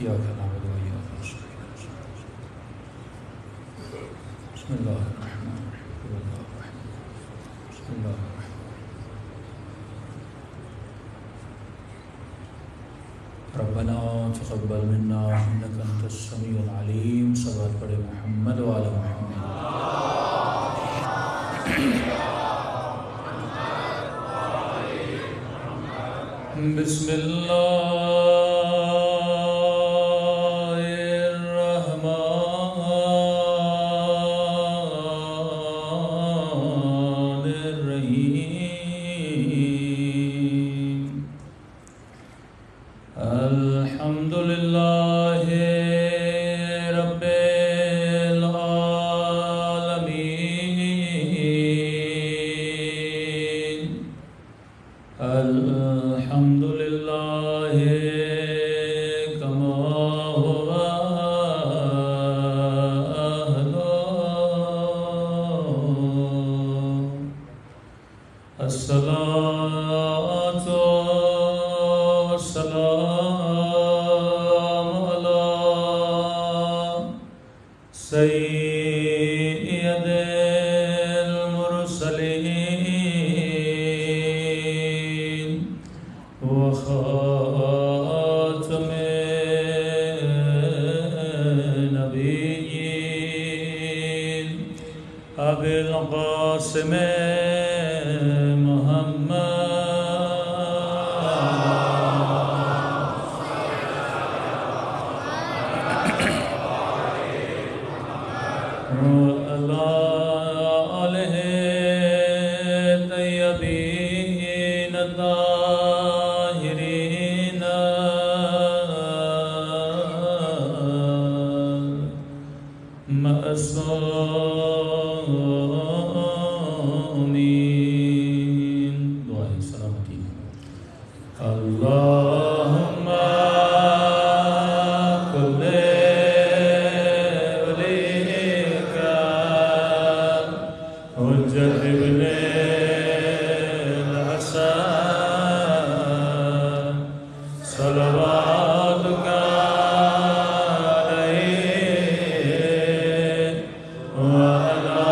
إياك نعبد وإياك نستعين بسم الله الرحمن الرحيم بسم الله الرحمن ربنا تقبل منا إنك أنت السميع العليم صلوات پڑھے محمد وعلى محمد بسم الله الرحمن الرحيم الحمد لله رب العالمين الحمد لله كما هو أهله الصلاة والسلام على سيد المرسلين وخاتم النبيين أبي القاسم وعلى آله الطيبين الطاهرين معصومين دعائیں سلامتی اللهم كل وليك حجة ابن الحسن صلواتك عليه وعلى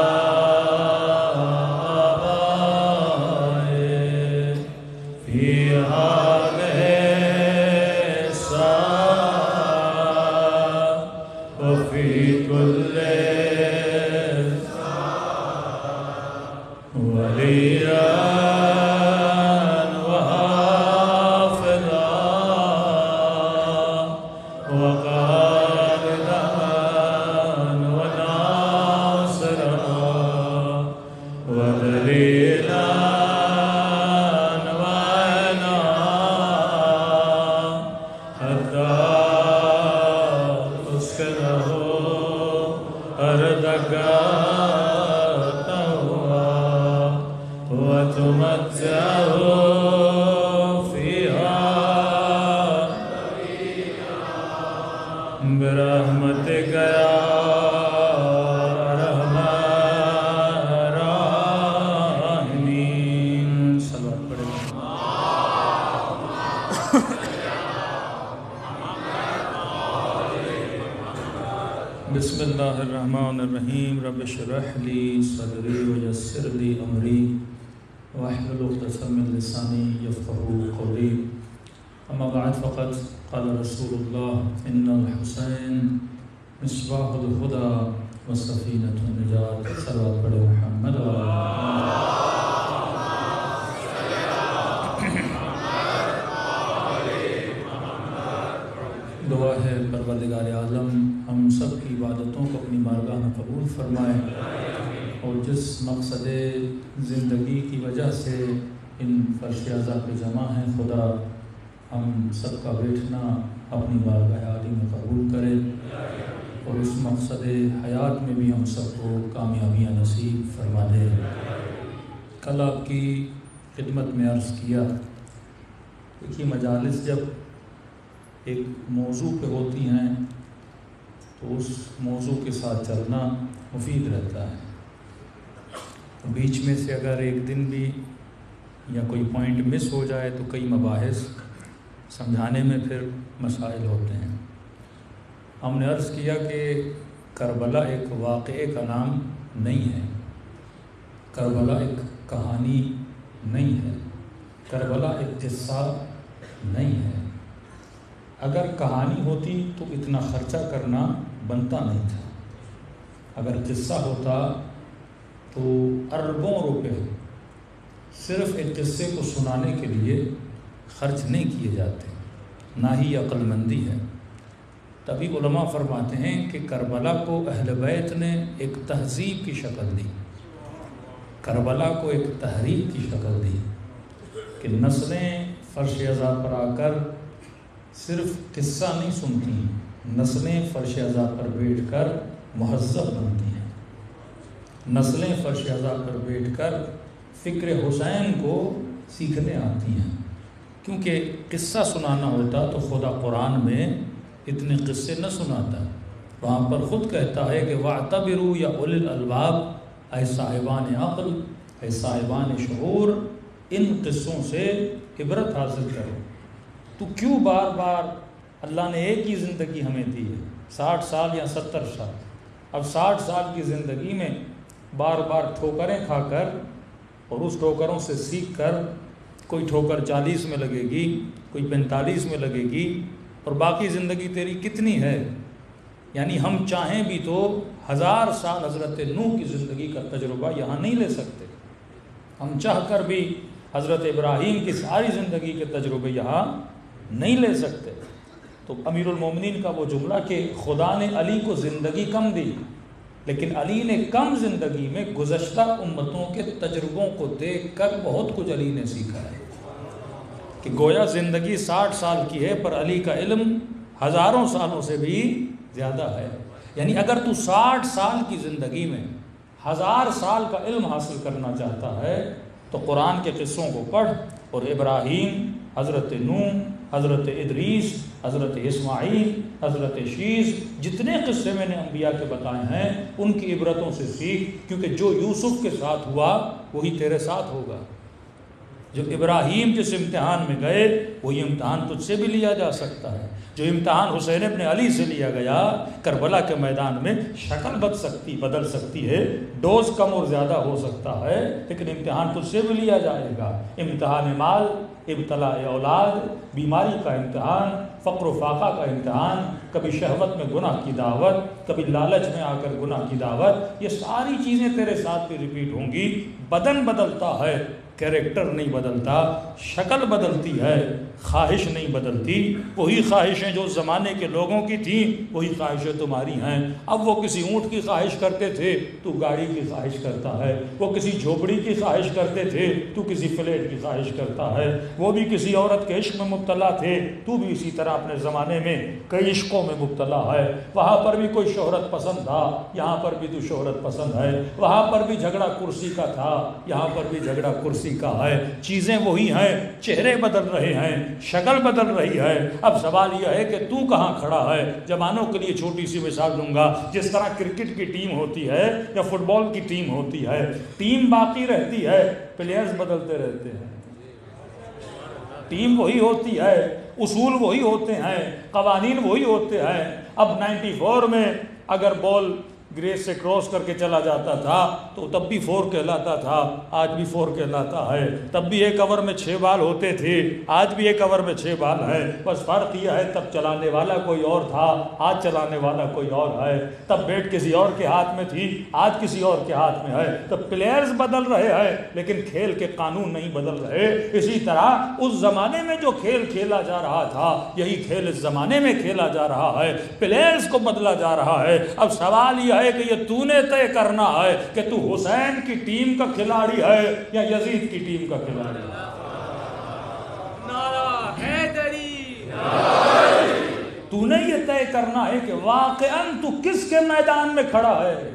آبائه في هذه الساعة وفي كل وليا وحافظا وقائدا وناصرا ودليلا وعينا حتى تسكنه أرضك وتمتعه فيها برحمتك يا أرحم الراحمين صلوات پڑھیں بسم الله الرحمن الرحيم رب اشرح لي صدري ويسر لي أمري واحلل عقدة من لساني يفقهوا قولي أما بعد فقد قال رسول الله إن الحسين مصباح الهدى وسفينة النجاة صلوات پڑھے محمد دعا ہے پروردگار عالم ہم سب کی عبادتوں کو اپنی بارگاہ میں قبول فرمائے اور جس مقصد زندگی کی وجہ سے ان فرش اعضاء پہ جمع ہیں خدا ہم سب کا بیٹھنا اپنی بارگاہ عالی میں قبول کرے اور اس مقصد حیات میں بھی ہم سب کو کامیابیاں نصیب فرما دے۔ کل آپ کی خدمت میں عرض کیا کہ مجالس جب ایک موضوع پہ ہوتی ہیں تو اس موضوع کے ساتھ چلنا مفید رہتا ہے۔ بیچ میں سے اگر ایک دن بھی یا کوئی پوائنٹ مس ہو جائے تو کئی مباحث سمجھانے میں پھر مسائل ہوتے ہیں۔ ہم نے عرض کیا کہ کربلا ایک واقعے کا نام نہیں ہے، کربلا ایک کہانی نہیں ہے، کربلا ایک قصہ نہیں ہے۔ اگر کہانی ہوتی تو اتنا خرچہ کرنا بنتا نہیں تھا، اگر قصہ ہوتا تو اربوں روپے صرف ایک قصے کو سنانے کے لیے خرچ نہیں کیے جاتے، نہ ہی عقل مندی ہے۔ تبھی علماء فرماتے ہیں کہ کربلا کو اہل بیت نے ایک تہذیب کی شکل دی، کربلا کو ایک تحریک کی شکل دی کہ نسلیں فرش عزا پر آ کر صرف قصہ نہیں سنتی، نسلیں فرش عزا پر بیٹھ کر مہذب بنتی ہیں، نسلیں فرش عزا پر بیٹھ کر فکر حسین کو سیکھنے آتی ہیں۔ کیونکہ قصہ سنانا ہوتا تو خدا قرآن میں اتنے قصے نہ سناتا، وہاں پر خود کہتا ہے کہ وَاعْتَبِرُوا یا اُولِي الْأَلْبَابِ، اے صاحبان عقل، اے صاحبان شعور، ان قصوں سے عبرت حاصل کرو۔ تو کیوں بار بار، اللہ نے ایک ہی زندگی ہمیں دی ہے، 60 سال یا 70 سال، اب 60 سال کی زندگی میں بار بار ٹھوکریں کھا کر اور اس ٹھوکروں سے سیکھ کر، کوئی ٹھوکر 40 میں لگے گی، کوئی 45 میں لگے گی، اور باقی زندگی تیری کتنی ہے؟ یعنی ہم چاہیں بھی تو 1000 سال حضرت نوح کی زندگی کا تجربہ یہاں نہیں لے سکتے، ہم چاہ کر بھی حضرت ابراہیم کی ساری زندگی کے تجربے یہاں نہیں لے سکتے۔ تو امیر المومنین کا وہ جملہ کہ خدا نے علی کو زندگی کم دی، لیکن علی نے کم زندگی میں گزشتہ امتوں کے تجربوں کو دیکھ کر بہت کچھ علی نے سیکھا ہے، کہ گویا زندگی 60 سال کی ہے پر علی کا علم ہزاروں سالوں سے بھی زیادہ ہے۔ یعنی اگر تو 60 سال کی زندگی میں 1000 سال کا علم حاصل کرنا چاہتا ہے تو قرآن کے قصوں کو پڑھ، اور ابراہیم، حضرت نوح، حضرت ادریس، حضرت اسماعیل، حضرت شیس، جتنے قصے میں نے انبیاء کے بتائے ہیں ان کی عبرتوں سے سیکھ، کیونکہ جو یوسف کے ساتھ ہوا وہی تیرے ساتھ ہوگا، جو ابراہیم جس امتحان میں گئے وہی امتحان تجھ سے بھی لیا جا سکتا ہے، جو امتحان حسین ابن علی سے لیا گیا کربلا کے میدان میں، شکل بدل سکتی ہے، ڈوز کم اور زیادہ ہو سکتا ہے، لیکن امتحان تجھ سے بھی لیا جائے گا۔ امتحان مال، ابتلاء اولاد، بیماری کا امتحان، فقر و فاقہ کا امتحان، کبھی شہوت میں گناہ کی دعوت، کبھی لالچ میں آ کر گناہ کی دعوت، یہ ساری چیزیں تیرے ساتھ بھی ریپیٹ ہوں گی۔ بدن بدلتا ہے، کریکٹر نہیں بدلتا، شکل بدلتی ہے، خواہش نہیں بدلتی۔ وہی خواہشیں جو زمانے کے لوگوں کی تھیں وہی خواہشیں تمہاری ہیں۔ اب وہ کسی اونٹ کی خواہش کرتے تھے تو گاڑی کی خواہش کرتا ہے، وہ کسی جھوپڑی کی خواہش کرتے تھے تو کسی فلیٹ کی خواہش کرتا ہے، وہ بھی کسی عورت کے عشق میں مبتلا تھے تو بھی اسی طرح اپنے زمانے میں کئی عشقوں میں مبتلا ہے۔ وہاں پر بھی کوئی شہرت پسند تھا، یہاں پر بھی تو شہرت پسند ہے، وہاں پر بھی جھگڑا کرسی کا تھا، یہاں پر بھی جھگڑا کرسی کا ہے۔ چیزیں وہی ہیں، چہرے بدل رہے ہیں، شکل بدل رہی ہے۔ اب سوال یہ ہے کہ تو کہاں کھڑا ہے؟ جوانوں کے لیے چھوٹی سی مثال دوں گا، جس طرح کرکٹ کی ٹیم ہوتی ہے یا فٹ بال کی ٹیم ہوتی ہے، ٹیم باقی رہتی ہے، پلیئرز بدلتے رہتے ہیں۔ ٹیم وہی ہوتی ہے، اصول وہی ہوتے ہیں، قوانین وہی ہوتے ہیں۔ اب 94 میں اگر بال گریس سے کراس کر کے چلا جاتا تھا تو تب بھی 4 کہلاتا تھا، آج بھی 4 کہلاتا ہے۔ تب بھی ایک اوور میں 6 بال ہوتے تھے، آج بھی ایک اوور میں 6 بال ہے۔ بس فرق یہ ہے تب چلانے والا کوئی اور تھا، آج چلانے والا کوئی اور ہے۔ تب بیٹ کسی اور کے ہاتھ میں تھی، آج کسی اور کے ہاتھ میں ہے۔ تو پلیئرز بدل رہے ہیں لیکن کھیل کے قانون نہیں بدل رہے۔ اسی طرح اس زمانے میں جو کھیل کھیلا جا رہا تھا یہی کھیل اس زمانے میں کھیلا جا رہا ہے، پلیئرز کو بدلا جا رہا ہے۔ اب سوال یہ ہے کہ یہ تو نے طے کرنا ہے کہ تو حسین کی ٹیم کا کھلاڑی ہے یا یزید کی ٹیم کا کھلاڑی ہے۔ نعرہ حیدری، تو نے یہ طے کرنا ہے کہ واقعاً تو کس کے میدان میں کھڑا ہے۔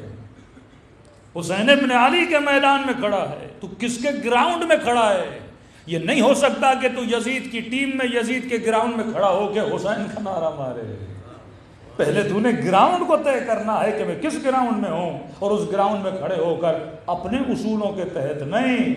حسین ابن علی کے میدان میں کھڑا ہے، تو کس کے گراؤنڈ میں کھڑا ہے۔ یہ نہیں ہو سکتا کہ تو یزید کی ٹیم میں، یزید کے گراؤنڈ میں کھڑا ہو کے حسین کا نعرہ مارے۔ پہلے تو نے گراؤنڈ کو طے کرنا ہے کہ میں کس گراؤنڈ میں ہوں، اور اس گراؤنڈ میں کھڑے ہو کر اپنے اصولوں کے تحت نہیں،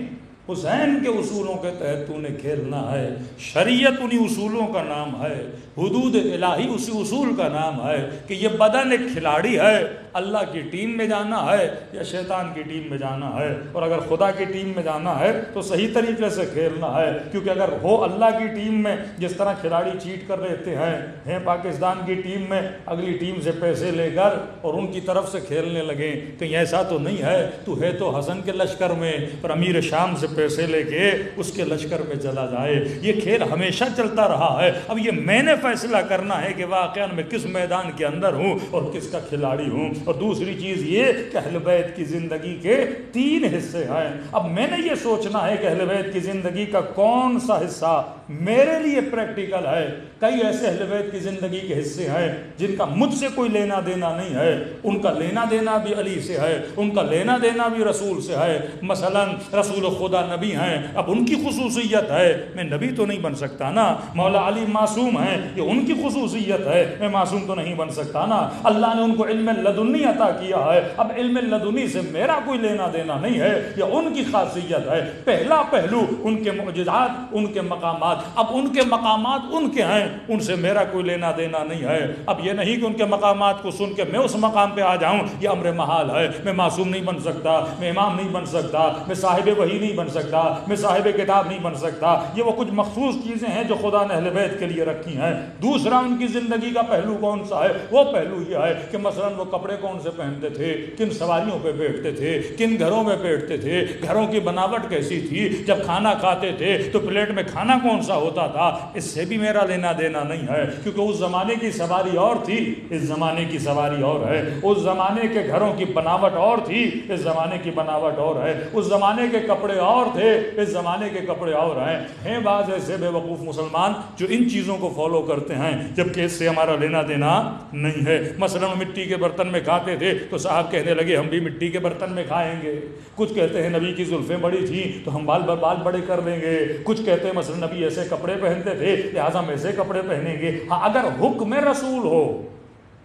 حسین کے اصولوں کے تحت تو نے کھیلنا ہے. شریعت انہی اصولوں کا نام ہے, حدود الہی اسی اصول کا نام ہے کہ یہ بدن ایک کھلاڑی ہے, اللہ کی ٹیم میں جانا ہے یا شیطان کی ٹیم میں جانا ہے. اور اگر خدا کی ٹیم میں جانا ہے تو صحیح طریقے سے کھیلنا ہے, کیونکہ اگر ہو اللہ کی ٹیم میں, جس طرح کھلاڑی چیٹ کر رہتے ہیں پاکستان کی ٹیم میں, اگلی ٹیم سے پیسے لے کر اور ان کی طرف سے کھیلنے لگیں, کہیں ایسا تو نہیں ہے تو ہے تو حسن کے لشکر میں اور امیر شام سے پیسے لے کے اس کے لشکر میں چلا جائے. یہ کھیل ہمیشہ چلتا رہا ہے. اب یہ میں نے فیصلہ کرنا ہے کہ واقعا میں کس میدان کے اندر ہوں اور کس کا کھلاڑی ہوں. اور دوسری چیز یہ کہ اہل بیت کی زندگی کے 3 حصے ہیں. اب میں نے یہ سوچنا ہے کہ اہل بیت کی زندگی کا کون سا حصہ میرے لیے پریکٹیکل ہے. کئی ایسے اہل بیت کی زندگی کے حصے ہیں جن کا مجھ سے کوئی لینا دینا نہیں ہے, ان کا لینا دینا بھی علی سے ہے, ان کا لینا دینا بھی رسول سے ہے. مثلا رسول خدا نبی ہیں, اب ان کی خصوصیت ہے, میں نبی تو نہیں بن سکتا نا. مولا علی معصوم ہیں, یہ ان کی خصوصیت ہے, میں معصوم تو نہیں بن سکتا نا. اللہ نے ان کو علم لدنی عطا کیا ہے, اب علم لدنی سے میرا کوئی لینا دینا نہیں ہے, یہ ان کی خاصیت ہے. پہلا پہلو ان کے معجزات, ان کے مقامات. اب ان کے مقامات ان کے ہیں, ان سے میرا کوئی لینا دینا نہیں ہے. اب یہ نہیں کہ ان کے مقامات کو سن کے میں اس مقام پہ آ جاؤں, یہ امر محال ہے. میں معصوم نہیں بن سکتا, میں امام نہیں بن سکتا, میں صاحب وحی نہیں بن سکتا, میں صاحب کتاب نہیں بن سکتا. یہ وہ کچھ مخصوص چیزیں ہیں جو خدا نے اہل بیت کے لیے رکھی ہیں. دوسرا ان کی زندگی کا پہلو کون سا ہے؟ وہ پہلو یہ ہے کہ مثلا وہ کپڑے کون سے پہنتے تھے, کن سواریوں پہ بیٹھتے تھے, کن گھروں میں بیٹھتے تھے, گھروں کی بناوٹ کیسی تھی, جب کھانا کھاتے تھے تو پلیٹ میں کھانا کون سا ہوتا تھا. اس سے بھی میرا لینا دینا نہیں ہے, کیونکہ اس زمانے کی سواری اور تھی, اس زمانے کی سواری اور ہے. اس زمانے کے گھروں کی بناوٹ اور تھی, اس زمانے کی بناوٹ اور ہے. اس زمانے کے کپڑے اور تھے, اس زمانے کے کپڑے اور ہیں بعض ایسے بے وقوف مسلمان جو ان چیزوں کو فالو کرتے ہیں جبکہ اس سے ہمارا لینا دینا نہیں ہے. مثلا مٹی کے برتن میں کھاتے تھے تو صاحب کہنے لگے ہم بھی مٹی کے برتن میں کھائیں گے. کچھ کہتے ہیں نبی کی زلفیں بڑی تھیں تو ہم بال بڑے کر لیں گے. کچھ کہتے ہیں مثلا نبی ایسے کپڑے پہنتے تھے لہٰذا ہم ایسے کپڑے پہنیں گے. ہاں اگر حکم رسول ہو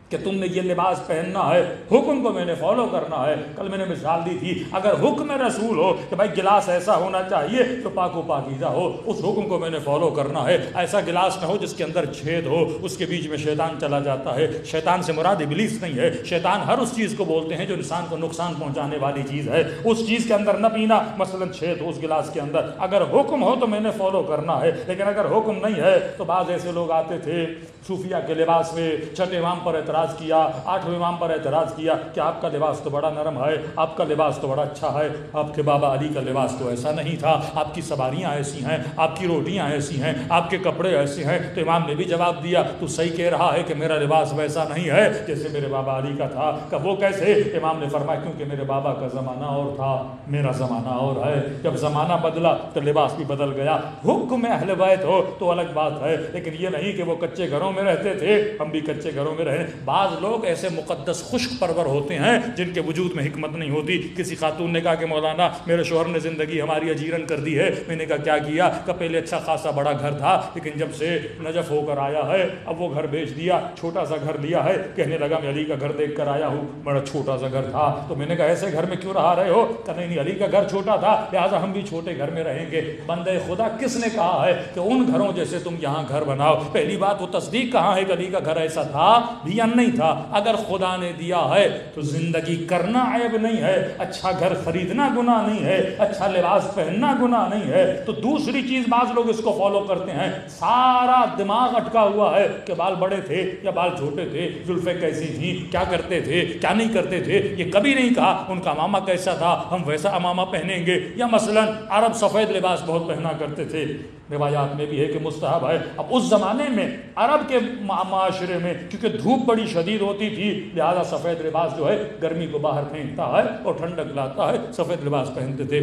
کہ تم نے یہ لباس پہننا ہے, حکم کو میں نے فالو کرنا ہے. کل میں نے مثال دی تھی, اگر حکم رسول ہو کہ بھائی گلاس ایسا ہونا چاہیے جو پاک و پاکیزہ ہو, اس حکم کو میں نے فالو کرنا ہے. ایسا گلاس نہ ہو جس کے اندر چھید ہو, اس کے بیچ میں شیطان چلا جاتا ہے. شیطان سے مراد ابلیس نہیں ہے, شیطان ہر اس چیز کو بولتے ہیں جو انسان کو نقصان پہنچانے والی چیز ہے. اس چیز کے اندر نہ پینا, مثلا چھید ہو اس گلاس کے اندر, اگر حکم ہو تو میں نے فالو کرنا ہے. لیکن اگر حکم نہیں ہے تو بعض ایسے لوگ آتے تھے صوفیہ کے لباس میں, چھٹے امام پر اعتراض کیا, 8ویں امام پر اعتراض کیا کہ آپ کا لباس تو بڑا نرم ہے, آپ کا لباس تو بڑا اچھا ہے, آپ کے بابا علی کا لباس تو ایسا نہیں تھا, آپ کی سواریاں ایسی ہیں, آپ کی روٹیاں ایسی ہیں, آپ کے کپڑے ایسے ہیں. تو امام نے بھی جواب دیا تو صحیح کہہ رہا ہے کہ میرا لباس ویسا نہیں ہے جیسے میرے بابا علی کا تھا. کہ وہ کیسے؟ امام نے فرمایا کیونکہ میرے بابا کا زمانہ اور تھا, میرا زمانہ اور ہے. جب زمانہ بدلا تو لباس بھی بدل گیا. حکم اہل بیت ہو تو الگ بات ہے, لیکن یہ نہیں کہ وہ کچے گھروں میں رہتے تھے ہم بھی کچے گھروں میں رہے. بعض لوگ ایسے مقدس خشک پرور ہوتے ہیں جن کے وجود میں حکمت نہیں ہوتی. کسی خاتون نے کہا کہ مولانا میرے شوہر نے زندگی ہماری اجیرن کر دی ہے. میں نے کہا کیا کیا؟ کہ پہلے اچھا خاصا بڑا گھر تھا لیکن جب سے نجف ہو کر آیا ہے اب وہ گھر بیچ دیا, چھوٹا سا گھر لیا ہے. کہنے لگا میں علی کا گھر دیکھ کر آیا ہوں, بڑا چھوٹا سا گھر تھا. تو میں نے کہا ایسے گھر میں کیوں رہا رہے ہو؟ کہ نہیں علی کا گھر چھوٹا تھا لہٰذا ہم بھی چھوٹے گھر میں رہیں گے. بندے خدا کس نے کہا ہے کہ ان گھروں جیسے تم یہاں گھر بناؤ؟ پہلی بات وہ تصدیق کہاں ہے کہ علی کا گھر ایسا تھا بھی یا نہیں تھا. اگر خدا نے دیا ہے تو زندگی کرنا عیب نہیں ہے, اچھا گھر خریدنا گناہ نہیں ہے, اچھا لباس پہننا گناہ نہیں ہے. تو دوسری چیز بعض لوگ اس کو فالو کرتے ہیں, سارا دماغ اٹکا ہوا ہے کہ بال بڑے تھے یا بال چھوٹے تھے, زلفیں کیسی تھیں, کیا کرتے تھے کیا نہیں کرتے تھے. یہ کبھی نہیں کہا ان کا امامہ کیسا تھا ہم ویسا امامہ پہنیں گے. یا مثلا عرب سفید لباس بہت پہنا کرتے تھے, روایات میں بھی ہے کہ مستحب ہے. اب اس زمانے میں عرب کے معاشرے میں کیونکہ دھوپ بڑی شدید ہوتی تھی لہذا سفید لباس جو ہے گرمی کو باہر پھینکتا ہے اور ٹھنڈک لاتا ہے, سفید لباس پہنتے تھے.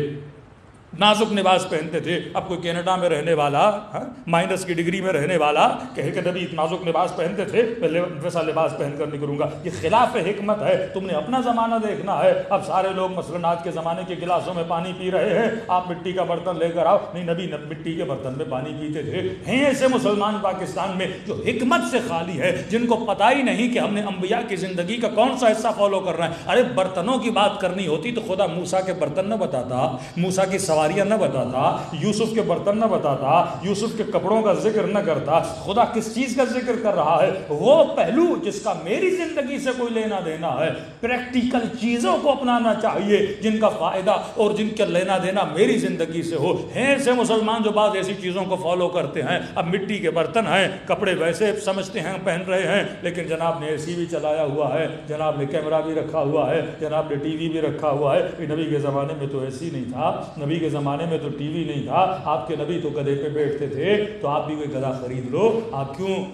نازک لباس پہنتے تھے. اب کوئی کینیڈا میں رہنے والا, مائنس کی ڈگری میں رہنے والا کہے کہ نبی نازک لباس پہنتے تھے میں ویسا لباس پہن کر نکلوں گا, یہ خلاف حکمت ہے. تم نے اپنا زمانہ دیکھنا ہے. اب سارے لوگ مثلا آج کے زمانے کے گلاسوں میں پانی پی رہے ہیں, آپ مٹی کا برتن لے کر آؤ. نہیں, نبی مٹی کے برتن میں پانی پیتے تھے. ہیں ایسے مسلمان پاکستان میں جو حکمت سے خالی ہے, جن کو پتہ ہی نہیں کہ ہم نے انبیاء کی زندگی کا کون سا حصہ فالو کرنا ہے. ارے برتنوں کی بات کرنی ہوتی تو خدا موسیٰ کے برتن نہ بتاتا, موسیٰ کی سواریاں نہ بتاتا، یوسف کے برتن نہ بتاتا، یوسف کے کپڑوں کا ذکر نہ کرتا، خدا کس چیز کا ذکر کر رہا ہے؟ وہ پہلو جس کا میری زندگی سے کوئی لینا دینا ہے، پریکٹیکل چیزوں کو اپنانا چاہیے جن کا فائدہ اور جن کا لینا دینا میری زندگی سے ہو۔ ہیں سے مسلمان جو بعض ایسی چیزوں کو فالو کرتے ہیں، اب مٹی کے برتن ہیں، کپڑے ویسے سمجھتے ہیں پہن رہے ہیں، لیکن جناب نے اے سی بھی چلایا ہوا ہے، جناب نے کیمرہ بھی رکھا ہوا ہے، جناب نے ٹی وی بھی رکھا ہوا ہے۔ نبی کے زمانے میں تو اے سی نہیں تھا، نبی کے زمانے میں تو ٹی وی نہیں تھا، آپ کے نبی تو گدھے پہ بیٹھتے تھے، تو آپ بھی کوئی گدھا خرید لو۔ آپ کیوں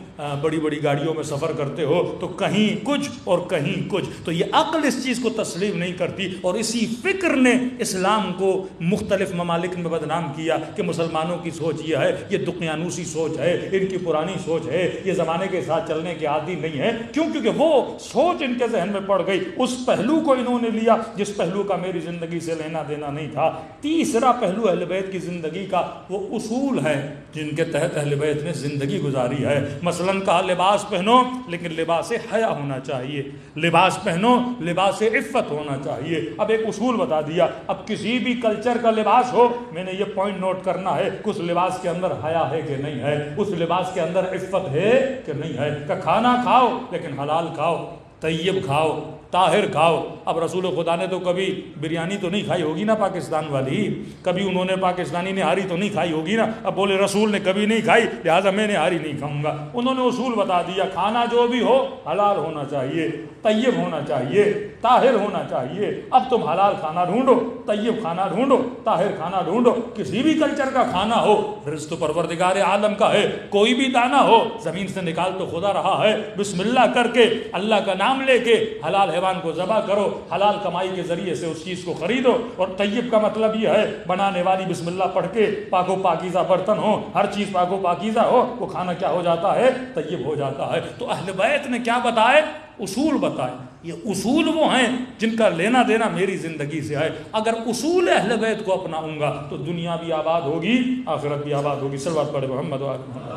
بڑی بڑی گاڑیوں میں سفر کرتے ہو؟ تو کہیں کچھ اور کہیں کچھ۔ تو یہ عقل اس چیز کو تسلیم نہیں کرتی، اور اسی فکر نے اسلام کو مختلف ممالک میں بدنام کیا کہ مسلمانوں کی سوچ یہ ہے، یہ دقیانوسی سوچ ہے، ان کی پرانی سوچ ہے، یہ زمانے کے ساتھ چلنے کے عادی نہیں ہے۔ کیوں؟ کیونکہ وہ سوچ ان کے ذہن میں پڑ گئی، اس پہلو کو انہوں نے لیا جس پہلو کا میری زندگی سے لینا دینا نہیں تھا۔ تیسرا پہلو اہل بیت کی زندگی کا وہ اصول ہے جن کے تحت اہل بیت نے زندگی گزاری ہے۔ مثلاً کہا لباس پہنو، لیکن لباس حیا ہونا چاہیے، لباس پہنو لباس عفت ہونا چاہیے۔ اب ایک اصول بتا دیا، اب کسی بھی کلچر کا لباس ہو، میں نے یہ پوائنٹ نوٹ کرنا ہے کہ اس لباس کے اندر حیا ہے کہ نہیں ہے، اس لباس کے اندر عفت ہے کہ نہیں ہے۔ کہ کھانا کھاؤ لیکن حلال کھاؤ، طیب کھاؤ، طاہر کھاؤ۔ اب رسول خدا نے تو کبھی بریانی تو نہیں کھائی ہوگی نا پاکستان والی، کبھی انہوں نے پاکستانی نہاری تو نہیں کھائی ہوگی نا۔ اب بولے رسول نے کبھی نہیں کھائی لہٰذا میں نہاری نہیں کھاؤں گا۔ انہوں نے اصول بتا دیا، کھانا جو بھی ہو حلال ہونا چاہیے، طیب ہونا چاہیے، طاہر ہونا چاہیے۔ اب تم حلال کھانا ڈھونڈو، طیب کھانا ڈھونڈو، طاہر کھانا ڈھونڈو، کسی بھی کلچر کا کھانا ہو، رزق تو پروردگار عالم کا ہے، کوئی بھی دانہ ہو زمین سے نکال تو خدا رہا ہے، بسم اللہ کر کے اللہ کا نام لے کے حلال حیوان کو ذبح کرو، حلال کمائی کے ذریعے سے اس چیز کو خریدو۔ اور طیب کا مطلب یہ ہے بنانے والی بسم اللہ پڑھ کے پاک و پاکیزہ برتن ہو، ہر چیز پاک و پاکیزہ ہو، وہ کھانا کیا ہو جاتا ہے؟ طیب ہو جاتا ہے۔ تو اہل بیت نے کیا بتائے؟ اصول بتائے۔ یہ اصول وہ ہیں جن کا لینا دینا میری زندگی سے ہے۔ اگر اصول اہل بیت کو اپناؤں گا تو دنیا بھی آباد ہوگی، آخرت بھی آباد ہوگی۔ صلوات پڑھے محمد و آل محمد۔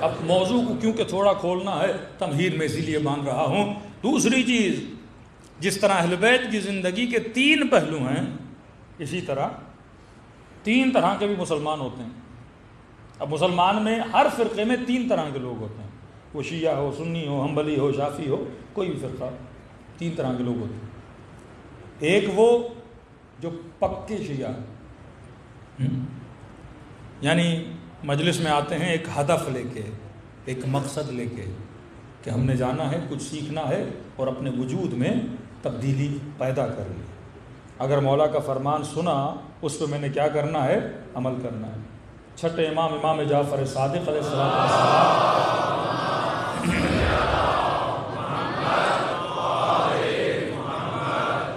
اب موضوع کو کیونکہ تھوڑا کھولنا ہے، تمہید میں اسی لیے مان رہا ہوں۔ دوسری چیز، جس طرح اہل بیت کی زندگی کے 3 پہلو ہیں، اسی طرح 3 طرح کے بھی مسلمان ہوتے ہیں۔ اب مسلمان میں ہر فرقے میں 3 طرح کے لوگ ہوتے ہیں، وہ شیعہ ہو، سنی ہو، حنبلی ہو، شافعی ہو، کوئی بھی فرقہ، 3 طرح کے لوگ ہوتے ہیں۔ ایک وہ جو پکے شیعہ، یعنی مجلس میں آتے ہیں ایک ہدف لے کے، ایک مقصد لے کے کہ ہم نے جانا ہے، کچھ سیکھنا ہے اور اپنے وجود میں تبدیلی پیدا کرنی ہے۔ اگر مولا کا فرمان سنا، اس پہ میں نے کیا کرنا ہے؟ عمل کرنا ہے۔ چھٹے امام امام جعفر صادق علیہ السلام،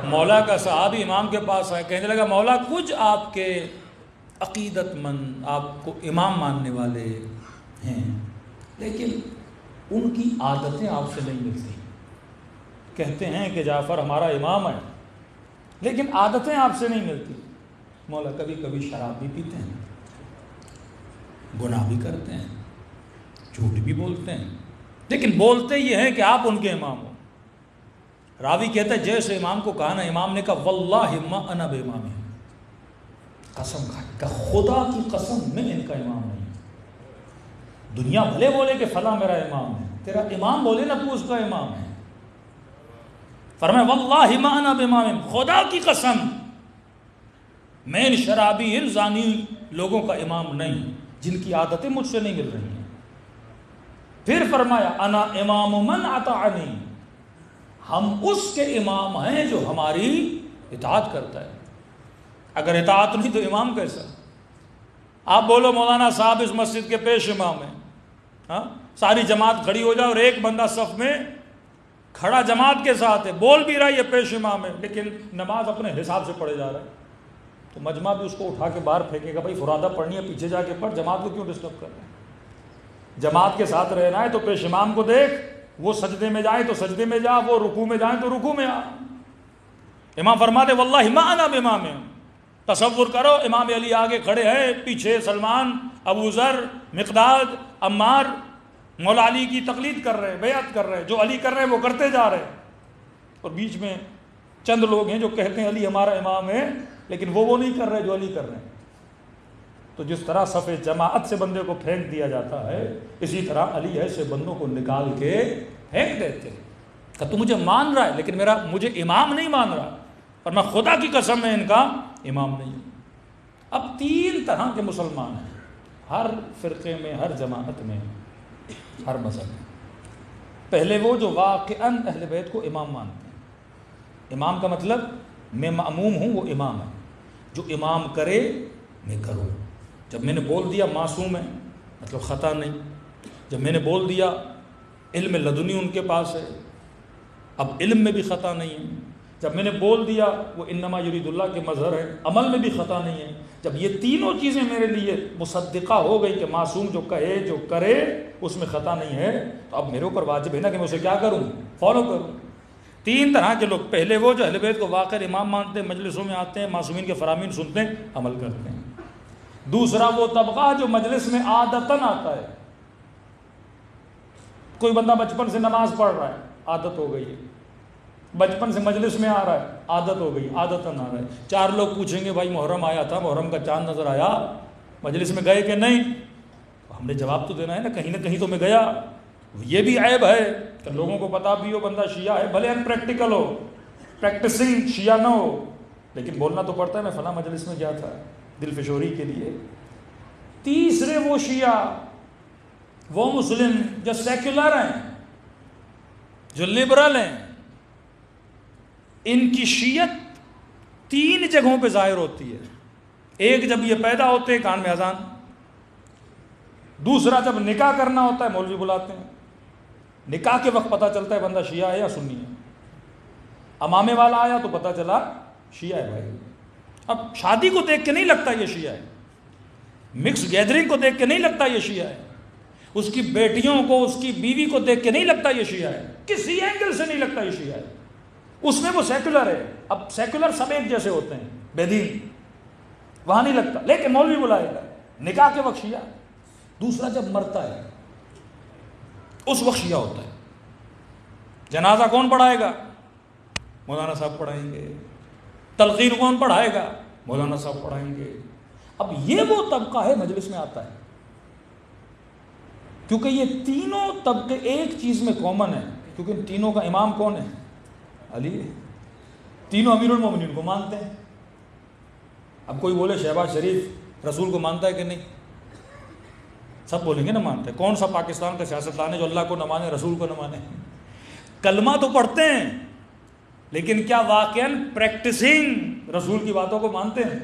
مولا کا صحابی امام کے پاس آئے، کہنے لگا مولا کچھ آپ کے عقیدت مند، آپ کو امام ماننے والے ہیں، لیکن ان کی عادتیں آپ سے نہیں ملتی۔ کہتے ہیں کہ جعفر ہمارا امام ہے لیکن عادتیں آپ سے نہیں ملتی۔ مولا کبھی کبھی شراب بھی پیتے ہیں، گناہ بھی کرتے ہیں، جھوٹ بھی بولتے ہیں، لیکن بولتے یہ ہیں کہ آپ ان کے امام ہو۔ راوی کہتا ہے جیسے امام کو کہا نا، امام نے کہا واللہ ما انا بامام، قسم کھائی کہ خدا کی قسم میں ان کا امام نہیں ہوں۔ دنیا بھلے بولے کہ فلاں میرا امام ہے، تیرا امام بولے نا تو اس کا امام ہے۔ فرمایا واللہ ما انا بامام، خدا کی قسم میں ان شرابی ان زانی لوگوں کا امام نہیں جن کی عادتیں مجھ سے نہیں مل رہی ہیں۔ پھر فرمایا انا امام من اطاعنی، ہم اس کے امام ہیں جو ہماری اطاعت کرتا ہے، اگر اطاعت نہیں تو امام کیسا؟ آپ بولو مولانا صاحب اس مسجد کے پیش امام ہیں، ہاں ساری جماعت کھڑی ہو جائے اور ایک بندہ صف میں کھڑا جماعت کے ساتھ ہے، بول بھی رہا ہے یہ پیش امام ہے، لیکن نماز اپنے حساب سے پڑھے جا رہا ہے، تو مجمع بھی اس کو اٹھا کے باہر پھینکے گا، بھائی فرادہ پڑھنی ہے پیچھے جا کے پڑھ، جماعت کو کیوں ڈسٹرب کر رہے ہیں؟ جماعت کے ساتھ رہنا ہے تو پیش امام کو دیکھ، وہ سجدے میں جائیں تو سجدے میں جا، وہ رکوع میں جائیں تو رکوع میں آ۔ امام فرماتے واللہ ما انا بامام، تصور کرو امام علی آگے کھڑے ہیں، پیچھے سلمان، ابو ذر، مقداد، عمار، مولا علی کی تقلید کر رہے ہیں، بیعت کر رہے ہیں، جو علی کر رہے ہیں وہ کرتے جا رہے ہیں، اور بیچ میں چند لوگ ہیں جو کہتے ہیں علی ہمارا امام ہے، لیکن وہ نہیں کر رہے جو علی کر رہے ہیں۔ تو جس طرح صف جماعت سے بندے کو پھینک دیا جاتا ہے، اسی طرح علی ایسے بندوں کو نکال کے پھینک دیتے ہیں کہ تو مجھے مان رہا ہے لیکن مجھے امام نہیں مان رہا، اور میں خدا کی قسم میں ان کا امام نہیں ہوں۔ اب 3 طرح کے مسلمان ہیں، ہر فرقے میں، ہر جماعت میں، ہر مذہب میں۔ پہلے وہ جو واقعاً اہل بیت کو امام مانتے ہیں۔ امام کا مطلب میں مأموم ہوں، وہ امام ہے، جو امام کرے میں کروں۔ جب میں نے بول دیا معصوم ہے، مطلب خطا نہیں۔ جب میں نے بول دیا علم لدنی ان کے پاس ہے، اب علم میں بھی خطا نہیں ہے۔ جب میں نے بول دیا وہ انما یرید اللہ کے مظہر ہے، عمل میں بھی خطا نہیں ہے۔ جب یہ تینوں چیزیں میرے لیے مصدقہ ہو گئی کہ معصوم جو کہے جو کرے اس میں خطا نہیں ہے، تو اب میرے اوپر واجب ہے نا کہ میں اسے کیا کروں، فالو کروں۔ 3 طرح کے لوگ، پہلے وہ جو اہل بیت کو واقع امام مانتے ہیں، مجلسوں میں آتے ہیں، معصومین کے فرامین سنتے ہیں، عمل کرتے ہیں۔ دوسرا وہ طبقہ جو مجلس میں عادتاً آتا ہے، کوئی بندہ بچپن سے نماز پڑھ رہا ہے، عادت ہو گئی ہے، بچپن سے مجلس میں آ رہا ہے، عادت ہو گئی، عادتاً آ رہا ہے۔ 4 لوگ پوچھیں گے بھائی محرم آیا تھا، محرم کا چاند نظر آیا، مجلس میں گئے کہ نہیں؟ ہم نے جواب تو دینا ہے نا کہیں تو میں گیا۔ یہ بھی عیب ہے کہ لوگوں کو پتا بھی ہو بندہ شیعہ ہے، بھلے ان پریکٹیکل ہو، پریکٹسنگ شیعہ نہ ہو، لیکن بولنا تو پڑتا ہے میں فلاں مجلس میں گیا تھا دل فشوری کے لیے۔ تیسرے وہ شیعہ، وہ مسلم جو سیکولر ہیں، جو لبرل ہیں، ان کی شیعت 3 جگہوں پہ ظاہر ہوتی ہے۔ ایک جب یہ پیدا ہوتے ہیں کان میں اذان، دوسرا جب نکاح کرنا ہوتا ہے مولوی بلاتے ہیں، نکاح کے وقت پتہ چلتا ہے بندہ شیعہ ہے یا سنی ہے۔ امامے والا آیا تو پتہ چلا شیعہ ہے بھائی۔ اب شادی کو دیکھ کے نہیں لگتا یہ شیعہ ہے، مکس گیدرنگ کو دیکھ کے نہیں لگتا یہ شیعہ ہے، اس کی بیٹیوں کو، اس کی بیوی کو دیکھ کے نہیں لگتا یہ شیعہ ہے، کسی اینگل سے نہیں لگتا یہ شیعہ ہے۔ اس میں وہ سیکولر ہے، اب سیکولر سب ایک جیسے ہوتے ہیں، بے دین، وہاں نہیں لگتا، لیکن مولوی بلائے گا نکاح کے وقت شیعہ۔ دوسرا جب مرتا ہے اس وقت شیعہ ہوتا ہے۔ جنازہ کون پڑھائے گا؟ مولانا صاحب پڑھائیں گے۔ تلقین کون پڑھائے گا؟ مولانا صاحب پڑھائیں گے۔ اب یہ وہ طبقہ ہے مجلس میں آتا ہے، کیونکہ یہ تینوں طبقے ایک چیز میں کامن ہیں، کیونکہ ان تینوں کا امام کون ہے؟ علی ہے۔ تینوں امیر المومنین کو مانتے ہیں۔ اب کوئی بولے شہباز شریف رسول کو مانتا ہے کہ نہیں؟ سب بولیں گے نا مانتے ہیں۔ کون سا پاکستان کا سیاستدان ہے جو اللہ کو نہ مانے، رسول کو نہ مانے؟ کلمہ تو پڑھتے ہیں لیکن کیا واقعاً پریکٹسنگ رسول کی باتوں کو مانتے ہیں؟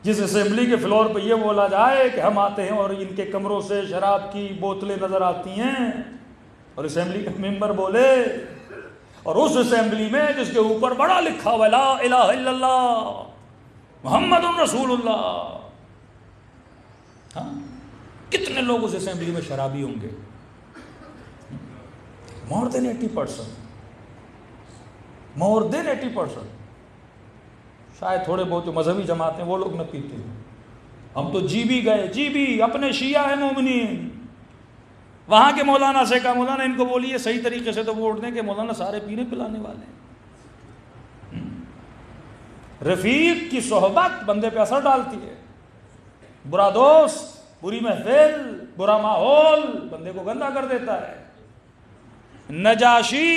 جس اسمبلی کے فلور پہ یہ بولا جائے کہ ہم آتے ہیں اور ان کے کمروں سے شراب کی بوتلیں نظر آتی ہیں، اور اسمبلی کا ممبر بولے، اور اس اسمبلی میں جس کے اوپر بڑا لکھا ہوا لا الہ الا اللہ محمد رسول اللہ، ہاں کتنے لوگ اس اسمبلی میں شرابی ہوں گے؟ مور دین 80%، مور دین 80%۔ شاید تھوڑے بہت جو مذہبی جماعتیں وہ لوگ نہ پیتے ہیں۔ ہم تو جی بھی گئے، جی بھی اپنے شیعہ ہیں مومنین، وہاں کے مولانا سے کہا مولانا ان کو بولیے صحیح طریقے سے تو ووٹ دیں، کہ مولانا سارے پینے پلانے والے ہیں۔ رفیق کی صحبت بندے پہ اثر ڈالتی ہے، برا دوست، بری محفل، برا ماحول بندے کو گندا کر دیتا ہے۔ نجاشی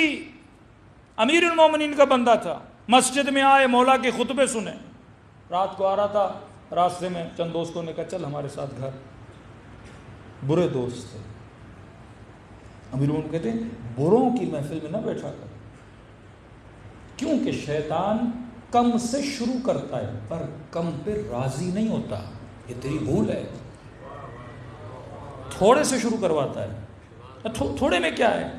امیر المومنین کا بندہ تھا، مسجد میں آئے، مولا کے خطبے سنے، رات کو آ رہا تھا، راستے میں چند دوستوں نے کہا چل ہمارے ساتھ گھر، برے دوست تھے۔ امیر المومنین کہتے ہیں بروں کی محفل میں نہ بیٹھا کر، کیونکہ شیطان کم سے شروع کرتا ہے پر کم پہ راضی نہیں ہوتا، یہ تیری بھول ہے، تھوڑے سے شروع کرواتا ہے۔ تھوڑے میں کیا ہے؟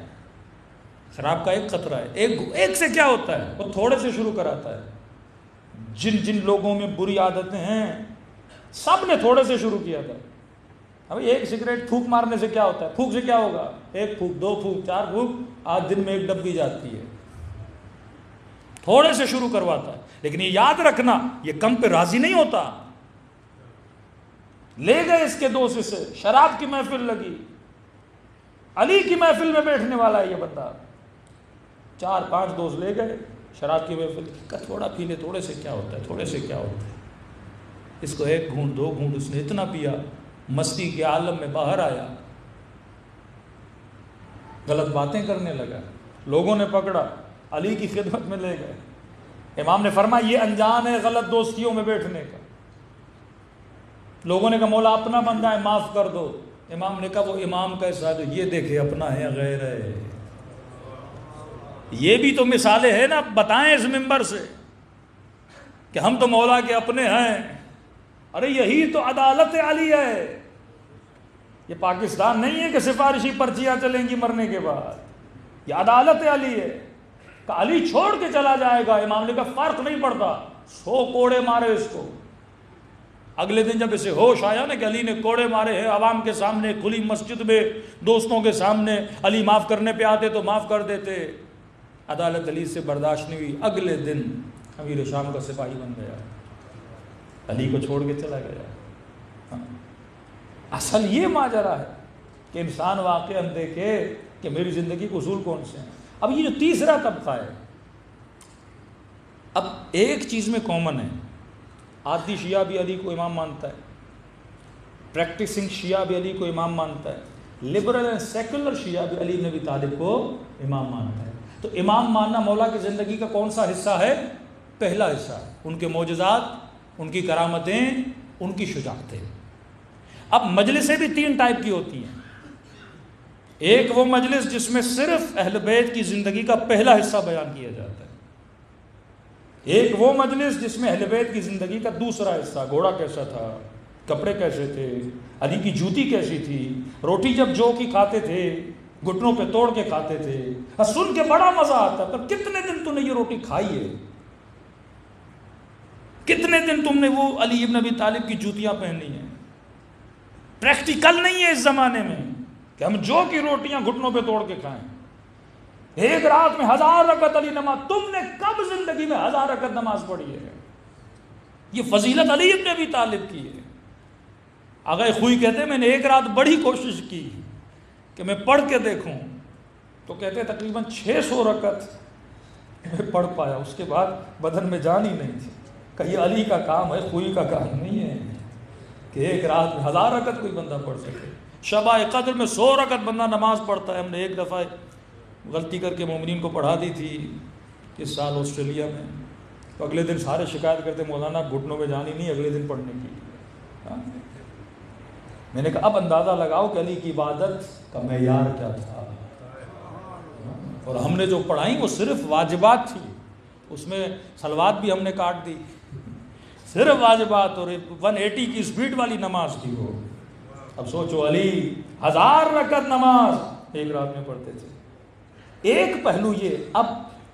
شراب کا ایک قطرہ ہے، ایک سے کیا ہوتا ہے؟ وہ تھوڑے سے شروع کراتا ہے۔ جن جن لوگوں میں بری عادتیں ہیں سب نے تھوڑے سے شروع کیا تھا۔ اب ایک سگریٹ پھونک مارنے سے کیا ہوتا ہے؟ پھونک سے کیا ہوگا؟ 1 پھونک، 2 پھونک، 4 پھونک، آج دن میں 1 ڈبی جاتی ہے۔ تھوڑے سے شروع کرواتا ہے، لیکن یہ یاد رکھنا یہ کم پہ راضی نہیں ہوتا۔ لے گئے اس کے دوست سے، شراب کی محفل لگی، علی کی محفل میں بیٹھنے والا ہے یہ بندہ. 4-5 دوست لے گئے شراب کی محفل, تھوڑا پی لے, تھوڑے سے کیا ہوتا ہے, تھوڑے سے کیا ہوتا ہے. اس کو 1 گھونٹ 2 گھونٹ اس نے اتنا پیا, مستی کے عالم میں باہر آیا, غلط باتیں کرنے لگا. لوگوں نے پکڑا, علی کی خدمت میں لے گئے. امام نے فرمایا یہ انجام ہے غلط دوستیوں میں بیٹھنے کا. لوگوں نے کہا مولا اپنا بندہ ہے معاف کر دو. امام نے کہا وہ امام کیسا ہے, تو یہ دیکھے اپنا ہے یا غیر ہے. یہ بھی تو مثالیں ہیں نا, بتائیں اس منبر سے کہ ہم تو مولا کے اپنے ہیں. ارے یہی تو عدالت علی ہے. یہ پاکستان نہیں ہے کہ سفارشی پرچیاں چلیں گی مرنے کے بعد. یہ عدالت علی ہے. کہ علی چھوڑ کے چلا جائے گا. امام نے کہا فرق نہیں پڑتا, 100 کوڑے مارے اس کو. اگلے دن جب اسے ہوش آیا نا کہ علی نے کوڑے مارے ہیں عوام کے سامنے, کھلی مسجد میں, دوستوں کے سامنے, علی معاف کرنے پہ آتے تو معاف کر دیتے. عدالت علی سے برداشت نہیں ہوئی. اگلے دن امیر شام کا سپاہی بن گیا, علی کو چھوڑ کے چلا گیا. اصل یہ ماجرا ہے کہ انسان واقعہ ہم دیکھے کہ میری زندگی کے اصول کون سے ہیں. اب یہ جو تیسرا طبقہ ہے, اب ایک چیز میں کامن ہے, عادی شیعہ بھی علی کو امام مانتا ہے, پریکٹسنگ شیعہ بھی علی کو امام مانتا ہے, لبرل اینڈ سیکولر شیعہ بھی علی بن ابی طالب کو امام مانتا ہے. تو امام ماننا مولا کی زندگی کا کون سا حصہ ہے؟ پہلا حصہ ہے. ان کے معجزات, ان کی کرامتیں, ان کی شجاعتیں. اب مجلسیں بھی 3 ٹائپ کی ہوتی ہیں. ایک وہ مجلس جس میں صرف اہل بیت کی زندگی کا پہلا حصہ بیان کیا جاتا ہے. ایک وہ مجلس جس میں اہل بیت کی زندگی کا دوسرا حصہ, گھوڑا کیسا تھا, کپڑے کیسے تھے, علی کی جوتی کیسی تھی, روٹی جب جو کی کھاتے تھے گھٹنوں پہ توڑ کے کھاتے تھے, سن کے بڑا مزہ آتا. پر کتنے دن تم نے یہ روٹی کھائی ہے, کتنے دن تم نے وہ علی ابن ابی طالب کی جوتیاں پہنی ہیں. پریکٹیکل نہیں ہے اس زمانے میں کہ ہم جو کی روٹیاں گھٹنوں پہ توڑ کے کھائیں. ایک رات میں 1000 رکعت علی نماز, تم نے کب زندگی میں 1000 رکعت نماز پڑھی ہے؟ یہ فضیلت علی ابن ابی طالب کی ہے. آغا خوئی کہتے ہیں میں نے ایک رات بڑی کوشش کی کہ میں پڑھ کے دیکھوں, تو کہتے ہیں تقریباً 600 رکعت میں پڑھ پایا. اس کے بعد بدن میں جان ہی نہیں تھی. کہ یہ علی کا کام ہے, خوئی کا کام نہیں ہے کہ ایک رات میں 1000 رکعت کوئی بندہ پڑھ سکے. شبہ قدر میں 100 رکعت بندہ نماز پڑھتا ہے. ہم نے ایک دفعہ غلطی کر کے مومنین کو پڑھا دی تھی اس سال آسٹریلیا میں, تو اگلے دن سارے شکایت کرتے مولانا گھٹنوں میں جان ہی نہیں اگلے دن پڑھنے کی. میں نے کہا اب اندازہ لگاؤ کہ علی کی عبادت کا معیار کیا تھا. اور ہم نے جو پڑھائی وہ صرف واجبات تھی, اس میں صلوات بھی ہم نے کاٹ دی, صرف واجبات, اور 180 کی سپیڈ والی نماز تھی وہ. اب سوچو علی 1000 رکعت نماز ایک رات میں پڑھتے تھے. ایک پہلو یہ. اب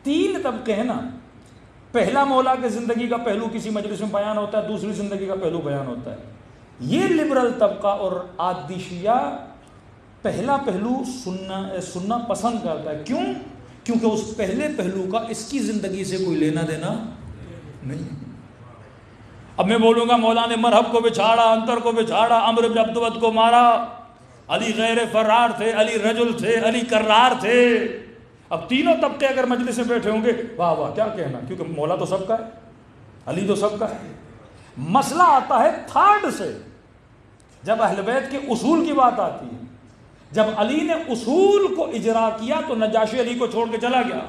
3 طبقے ہیں نا. پہلا مولا کے زندگی کا پہلو کسی مجلس میں بیان ہوتا ہے, دوسری زندگی کا پہلو بیان ہوتا ہے. یہ لبرل طبقہ اور عادی شیعہ پہلا پہلو سننا پسند کرتا ہے. کیوں؟ کیونکہ اس پہلے پہلو کا اس کی زندگی سے کوئی لینا دینا نہیں. اب میں بولوں گا مولا نے مرحب کو بچھاڑا, انتر کو بچھاڑا, عمرو بن عبدود کو مارا, علی غیر فرار تھے, علی رجل تھے, علی کرار تھے. اب تینوں طبقے اگر مجلس میں بیٹھے ہوں گے, واہ واہ کیا کہنا, کیونکہ مولا تو سب کا ہے, علی تو سب کا ہے. مسئلہ آتا ہے تھرڈ سے, جب اہل بیت کے اصول کی بات آتی ہے. جب علی نے اصول کو اجرا کیا تو نجاشی علی کو چھوڑ کے چلا گیا.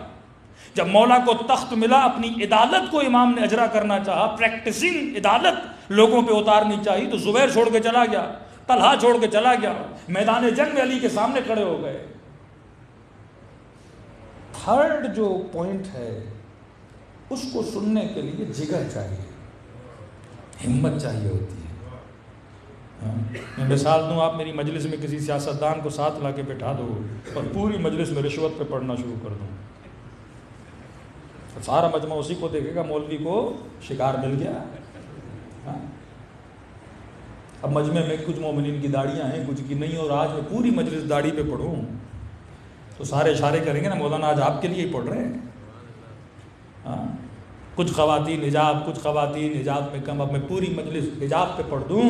جب مولا کو تخت ملا, اپنی عدالت کو امام نے اجرا کرنا چاہا, پریکٹسنگ عدالت لوگوں پہ اتارنی چاہیے, تو زبیر چھوڑ کے چلا گیا, طلحہ چھوڑ کے چلا گیا, میدان جنگ میں علی کے سامنے کھڑے ہو گئے. تھرڈ جو پوائنٹ ہے اس کو سننے کے لیے جگر چاہیے, ہمت چاہیے ہوتی ہے. میں مثال دوں, آپ میری مجلس میں کسی سیاستدان کو ساتھ لا کے بٹھا دو اور پوری مجلس میں رشوت پہ پڑھنا شروع کر دوں, تو سارا مجمع اسی کو دیکھے گا, مولوی کو شکار مل گیا. اب مجمع میں کچھ مومنین کی داڑیاں ہیں, کچھ کی نہیں, اور آج میں پوری مجلس داڑھی پہ پڑھوں تو سارے اشارے کریں گے نا مولانا آج آپ کے لیے ہی پڑھ رہے ہیں. کچھ خواتین حجاب, کچھ خواتین حجاب میں کم. اب میں پوری مجلس حجاب پہ پڑھ دوں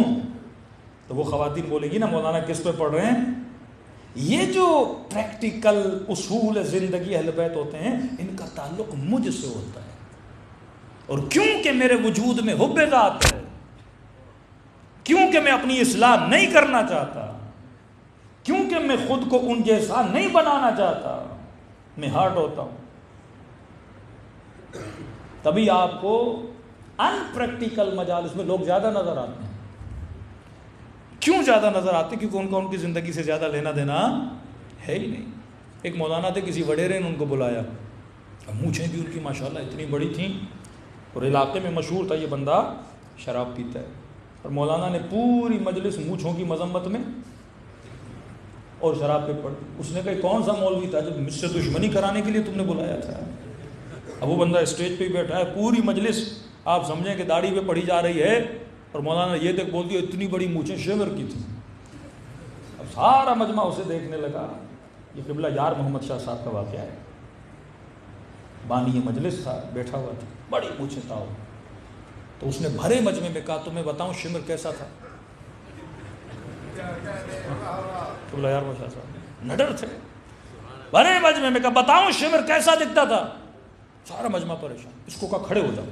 تو وہ خواتین بولے گی نا مولانا کس پہ پڑھ رہے ہیں. یہ جو پریکٹیکل اصول زندگی اہل بیت ہوتے ہیں ان کا تعلق مجھ سے ہوتا ہے، اور کیونکہ میرے وجود میں حب ذات ہے، کیونکہ میں اپنی اصلاح نہیں کرنا چاہتا، کیونکہ میں خود کو ان جیسا نہیں بنانا چاہتا، میں ہارٹ ہوتا ہوں، تبھی آپ کو ان پریکٹیکل مجالس میں لوگ زیادہ نظر آتے ہیں۔ کیوں زیادہ نظر آتے ہیں؟ کیونکہ ان کا ان کی زندگی سے زیادہ لینا دینا ہے ہی نہیں۔ ایک مولانا تھے، کسی وڈیرے نے ان کو بلایا، مونچھیں بھی ان کی ماشاءاللہ اتنی بڑی تھیں، اور علاقے میں مشہور تھا یہ بندہ شراب پیتا ہے، اور مولانا نے پوری مجلس مونچھوں کی مذمت میں اور شراب پہ پڑھ۔ اس نے کہا کون سا مولوی تھا جو مجھ سے دشمنی کرانے کے لیے تم نے بلایا تھا؟ اب وہ بندہ اسٹیج پہ ہی بیٹھا ہے، پوری مجلس آپ سمجھیں کہ داڑھی پہ پڑھی جا رہی ہے، اور مولانا یہ تک بول دیا اتنی بڑی مونچھیں شیور کی تھی۔ اب سارا مجمع اسے دیکھنے لگا۔ یہ قبلہ یار محمد شاہ صاحب کا واقعہ ہے، بانی یہ مجلس تھا، بیٹھا ہوا تھا، بڑی مونچھیں تھا، تو اس نے بھرے مجمع میں کہا تمہیں بتاؤں شمر کیسا تھا؟ قبلہ یار محمد شاہ صاحب نڈر تھے، بھرے مجمع میں کہا بتاؤں شمر کیسا دکھتا تھا؟ سارا مجمع پریشان۔ اس کو کہا کھڑے ہو جاؤ۔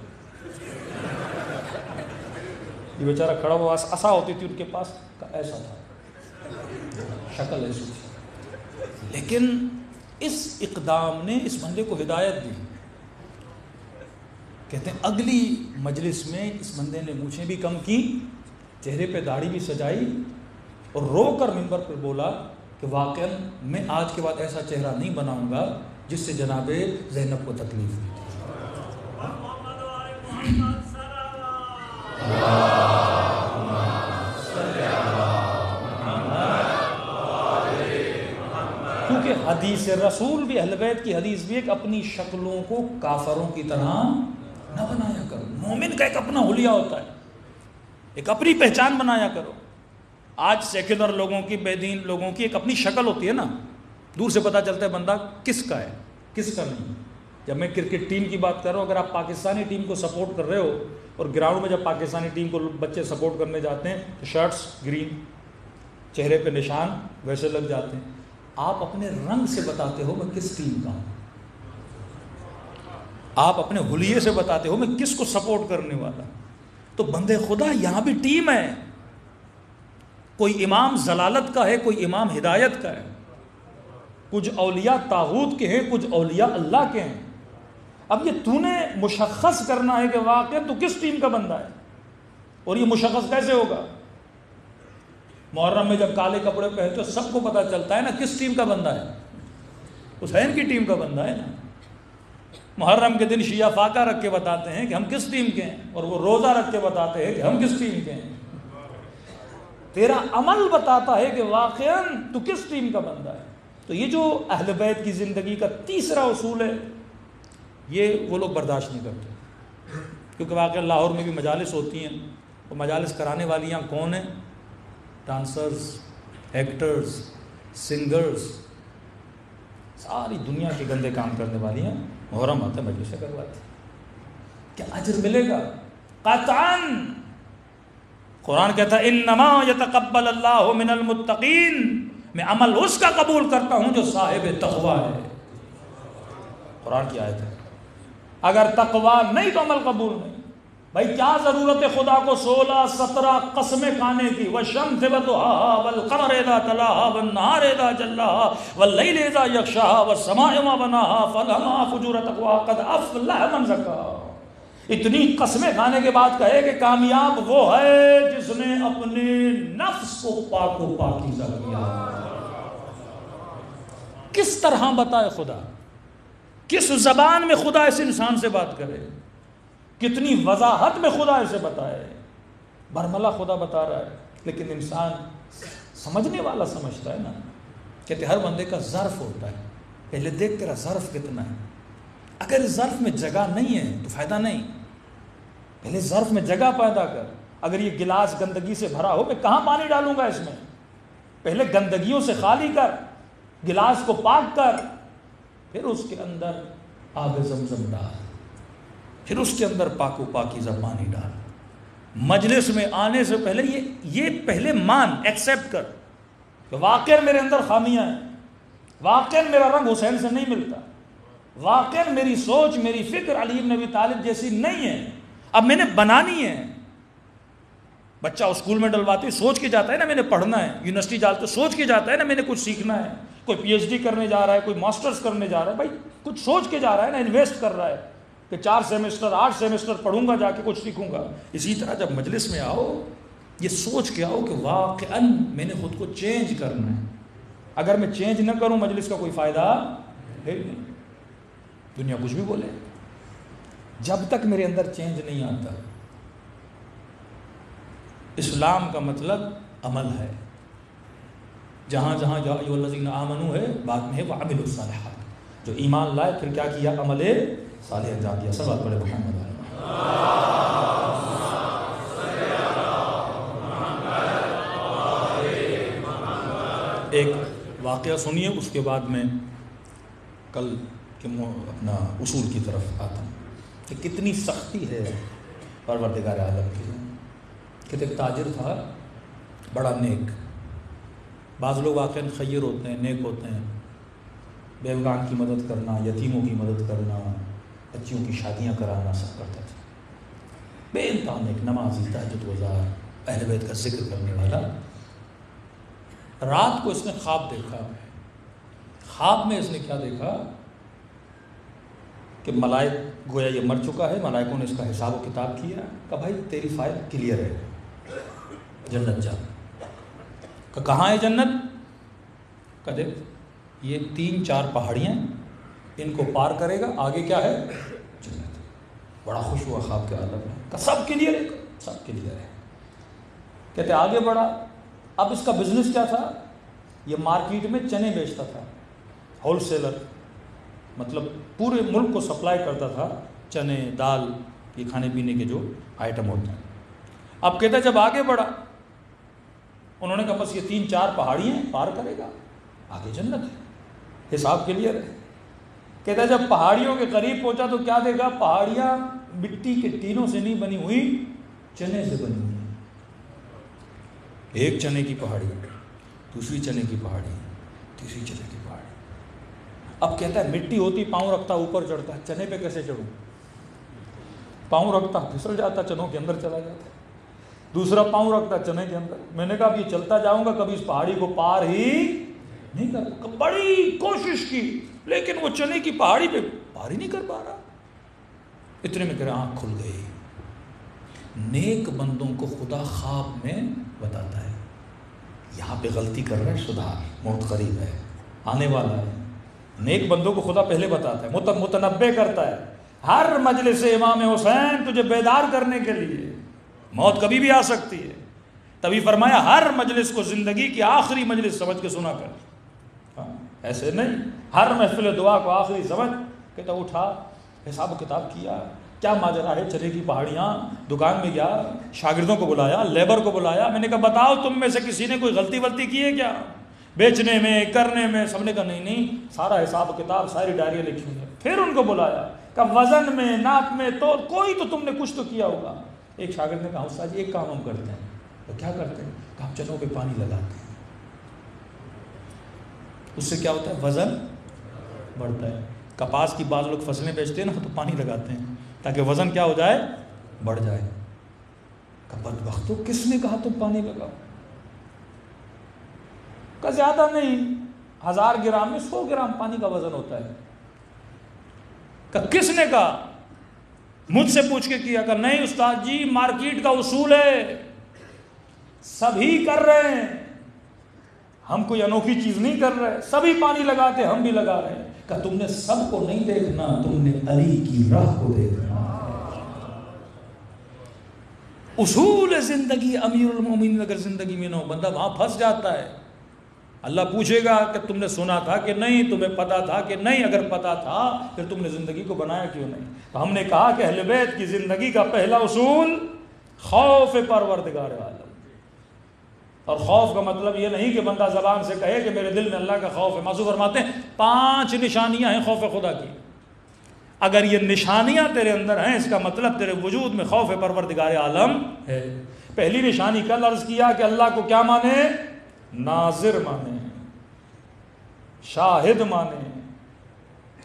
یہ بیچارہ کھڑا ہوا، عصا ہوتی تھی ان کے پاس، ایسا تھا، شکل ایسی تھی، لیکن اس اقدام نے اس بندے کو ہدایت دی۔ کہتے ہیں اگلی مجلس میں اس بندے نے مونچھیں بھی کم کی، چہرے پہ داڑھی بھی سجائی، اور رو کر منبر پر بولا کہ واقعاً میں آج کے بعد ایسا چہرہ نہیں بناؤں گا جس سے جناب زینب کو تکلیف دی۔ کیونکہ حدیث رسول بھی، اہل بیت کی حدیث بھی، ایک اپنی شکلوں کو کافروں کی طرح نہ بنایا کرو۔ مومن کا ایک اپنا حلیہ ہوتا ہے، ایک اپنی پہچان بنایا کرو۔ آج سیکولر لوگوں کی، بے دین لوگوں کی ایک اپنی شکل ہوتی ہے نا، دور سے پتہ چلتا ہے بندہ کس کا ہے کس کا نہیں۔ جب میں کرکٹ ٹیم کی بات کر رہا ہوں، اگر آپ پاکستانی ٹیم کو سپورٹ کر رہے ہو، اور گراؤنڈ میں جب پاکستانی ٹیم کو بچے سپورٹ کرنے جاتے ہیں تو شرٹس گرین، چہرے پہ نشان ویسے لگ جاتے ہیں، آپ اپنے رنگ سے بتاتے ہو میں کس ٹیم کا ہوں، آپ اپنے حلیے سے بتاتے ہو میں کس کو سپورٹ کرنے والا۔ تو بندے خدا یہاں بھی ٹیم ہے، کوئی امام ضلالت کا ہے، کوئی امام ہدایت کا ہے، کچھ اولیاء طاغوت کے ہیں، کچھ اولیاء اللہ کے ہیں۔ اب یہ تو نے مشخص کرنا ہے کہ واقعی تو کس ٹیم کا بندہ ہے، اور یہ مشخص کیسے ہوگا؟ محرم میں جب کالے کپڑے پہنتے ہو سب کو پتہ چلتا ہے نا کس ٹیم کا بندہ ہے، حسین کی ٹیم کا بندہ ہے نا۔ محرم کے دن شیعہ فاقہ رکھ کے بتاتے ہیں کہ ہم کس ٹیم کے ہیں، اور وہ روزہ رکھ کے بتاتے ہیں کہ ہم کس ٹیم کے ہیں۔ تیرا عمل بتاتا ہے کہ واقعاً تو کس ٹیم کا بندہ ہے۔ تو یہ جو اہل بیت کی زندگی کا تیسرا اصول ہے، یہ وہ لوگ برداشت نہیں کرتے، کیونکہ واقعی لاہور میں بھی مجالس ہوتی ہیں، وہ مجالس کرانے والیاں کون ہیں؟ ڈانسرز، ایکٹرز، سنگرز، ساری دنیا کے گندے کام کرنے والی ہیں، محرم آتا ہے مجلسیں کرواتی ہیں۔ کیا اجر ملے گا؟ قطعاً۔ قرآن کہتا ہے انما یتقبل اللہ من المتقین، میں عمل اس کا قبول کرتا ہوں جو صاحب تقوی ہے۔ قرآن کی آیت ہے، اگر تقوی نہیں تو عمل قبول نہیں۔ بھائی کیا ضرورت ہے خدا کو 16-17 قسمیں کھانے کی؟ والشمس وضحاها والقمر اذا تلاها والنهار اذا جلاها والليل اذا يغشاها والسماء وما بناها فالهمها فجور تقواها قد افلح من زكاها۔ اتنی قسمیں کھانے کے بعد کہے کہ کامیاب وہ ہے جس نے اپنے نفس کو پاک و پاکیزہ کیا۔ کس طرح بتائے خدا، کس زبان میں خدا اس انسان سے بات کرے، کتنی وضاحت میں خدا اسے بتائے، برملا خدا بتا رہا ہے، لیکن انسان سمجھنے والا سمجھتا ہے نا۔ کہتے ہر بندے کا ظرف ہوتا ہے، پہلے دیکھ تیرا ظرف کتنا ہے، اگر اس ظرف میں جگہ نہیں ہے تو فائدہ نہیں، پہلے ظرف میں جگہ پیدا کر۔ اگر یہ گلاس گندگی سے بھرا ہو میں کہاں پانی ڈالوں گا اس میں؟ پہلے گندگیوں سے خالی کر، گلاس کو پاک کر، پھر اس کے اندر آب زمزم ڈال، پھر اس کے اندر پاک و پاکیزہ پانی ڈال۔ مجلس میں آنے سے پہلے یہ پہلے مان، ایکسیپٹ کر کہ واقعاً میرے اندر خامیاں ہیں، واقعاً میرا رنگ حسین سے نہیں ملتا، واقعاً میری سوچ میری فکر علی بن ابی طالب جیسی نہیں ہے، اب میں نے بنانی ہے۔ بچہ اسکول میں ڈلواتے سوچ کے جاتا ہے نا میں نے پڑھنا ہے، یونیورسٹی جاتا ہے سوچ کے جاتا ہے نا میں نے کچھ سیکھنا ہے، کوئی پی ایچ ڈی کرنے جا رہا ہے، کوئی ماسٹرز کرنے جا رہا ہے، بھائی کچھ سوچ کے جا رہا ہے نا، انویسٹ کر رہا ہے کہ 4 سیمسٹر 8 سیمسٹر پڑھوں گا جا کے کچھ سیکھوں گا۔ اسی طرح جب مجلس میں آؤ یہ سوچ کے آؤ کہ واقعاً میں نے خود کو چینج کرنا ہے، اگر میں چینج نہ کروں مجلس کا کوئی فائدہ ہے نہیں، دنیا کچھ بھی بولے، جب تک میرے اندر چینج نہیں آتا۔ اسلام کا مطلب عمل ہے، جہاں جہاں یا ایھا الذین آمنوا ہے بعد میں ہے وعملوا الصالحات، جو ایمان لائے پھر کیا کیا، عمل صالح انجام دیا۔ صلوات پڑھے محمد علیہ۔ ایک واقعہ سنیے اس کے بعد میں کل کے اپنا اصول کی طرف آتا ہوں کہ کتنی سختی ہے پروردگار عالم کی۔ کہ ایک تاجر تھا بڑا نیک، بعض لوگ واقعاً خیر ہوتے ہیں نیک ہوتے ہیں، بیوگان کی مدد کرنا، یتیموں کی مدد کرنا، بچیوں کی شادیاں کرانا سب کرتا تھا، بے انتہا نیک، نمازی، تہجد گزار، اہل بیت کا ذکر کرنے والا۔ رات کو اس نے خواب دیکھا، خواب میں اس نے کیا دیکھا کہ ملائک گویا یہ مر چکا ہے، ملائکوں نے اس کا حساب و کتاب کیا، کہا بھائی تیری فائل کلیئر ہے، جنت جا۔ کہ کہاں ہے جنت؟ کہ دیکھ یہ 3-4 پہاڑیاں ان کو پار کرے گا، آگے کیا ہے؟ جنت۔ بڑا خوش ہوا خواب کے عالم میں، کہ سب کلیئر ہے، سب کلیئر ہے۔ کہتے آگے بڑھا، اب اس کا بزنس کیا تھا؟ یہ مارکیٹ میں چنے بیچتا تھا، ہول سیلر، مطلب پورے ملک کو سپلائی کرتا تھا چنے دال یہ کھانے پینے کے جو آئٹم ہوتے ہیں۔ اب کہتا جب آگے بڑھا انہوں نے کہا بس یہ 3-4 پہاڑیاں پار کرے گا آگے جنت ہے، حساب کلیئر ہے۔ کہتا جب پہاڑیوں کے قریب پہنچا تو کیا دیکھا؟ پہاڑیاں مٹی کے ٹینوں سے نہیں بنی ہوئی، چنے سے بنی ہوئی، ایک چنے کی پہاڑی، دوسری چنے کی پہاڑی، تیسری چنے کی پہاڑی۔ اب کہتا ہے مٹی ہوتی پاؤں رکھتا اوپر چڑھتا، چنے پہ کیسے چڑھوں؟ پاؤں رکھتا پھسل جاتا، چنوں کے اندر چلا جاتا، دوسرا پاؤں رکھتا چنے کے اندر۔ میں نے کہا اب یہ چلتا جاؤں گا کبھی اس پہاڑی کو پار ہی نہیں کر، بڑی کوشش کی لیکن وہ چنے کی پہاڑی پہ پار ہی نہیں کر پا رہا۔ اتنے میں کرے آنکھ کھل گئی۔ نیک بندوں کو خدا خواب میں بتاتا ہے یہاں پہ غلطی کر رہے ہیں، سدھار، موت قریب ہے، آنے والا ہے۔ نیک بندوں کو خدا پہلے بتاتا ہے، متنبع کرتا ہے، ہر مجلس امام حسین تجھے بیدار کرنے کے لیے موت کبھی بھی آ سکتی ہے۔ تبھی فرمایا ہر مجلس کو زندگی کی آخری مجلس سمجھ کے سنا کر، ایسے نہیں ہر محفل دعا کو آخری سمجھ۔ کہتا اٹھا، حساب و کتاب کیا، کیا ماجرا ہے، چنے کی پہاڑیاں، دکان میں گیا، شاگردوں کو بلایا، لیبر کو بلایا، میں نے کہا بتاؤ تم میں سے کسی نے کوئی غلطی کی ہے کیا بیچنے میں کرنے میں؟ سب نے کہا نہیں، سارا حساب و کتاب ساری ڈائریاں لکھی ہوئی ہیں۔ پھر ان کو بلایا، کہ وزن میں ناپ میں تو کوئی تو تم نے کچھ تو کیا ہوگا۔ ایک شاگرد نے کہا استاد جی ایک کام ہم کرتے ہیں۔ تو کیا کرتے ہیں؟ کہ ہم چنوں پہ پانی لگاتے ہیں، اس سے کیا ہوتا ہے؟ وزن بڑھتا ہے۔ کپاس کی بعض لوگ فصلیں بیچتے ہیں نا تو پانی لگاتے ہیں تاکہ وزن کیا ہو جائے؟ بڑھ جائے۔ کہ بدبختو کس نے کہا تم پانی لگاؤ؟ کہ زیادہ نہیں، 1000 گرام میں 100 گرام پانی کا وزن ہوتا ہے۔ کہ کس نے کہا؟ مجھ سے پوچھ کے کیا؟ کہ نہیں استاد جی مارکیٹ کا اصول ہے، سبھی کر رہے ہیں، ہم کوئی انوکھی چیز نہیں کر رہے، سبھی پانی لگاتے ہم بھی لگا رہے ہیں۔ کہ تم نے سب کو نہیں دیکھنا، تم نے علی کی راہ کو دیکھنا۔ اصول زندگی امیر المومنین اگر زندگی میں نہ ہو بندہ وہاں پھنس جاتا ہے۔ اللہ پوچھے گا کہ تم نے سنا تھا کہ نہیں، تمہیں پتا تھا کہ نہیں، اگر پتا تھا پھر تم نے زندگی کو بنایا کیوں نہیں؟ تو ہم نے کہا کہ اہل بیت کی زندگی کا پہلا اصول خوف پروردگار عالم۔ اور خوف کا مطلب یہ نہیں کہ بندہ زبان سے کہے کہ میرے دل میں اللہ کا خوف ہے۔ معصوم فرماتے ہیں 5 نشانیاں ہیں خوف خدا کی، اگر یہ نشانیاں تیرے اندر ہیں اس کا مطلب تیرے وجود میں خوف پروردگار عالم ہے۔ پہلی نشانی کل عرض کیا کہ اللہ کو کیا مانے؟ ناظر مانیں، شاہد مانیں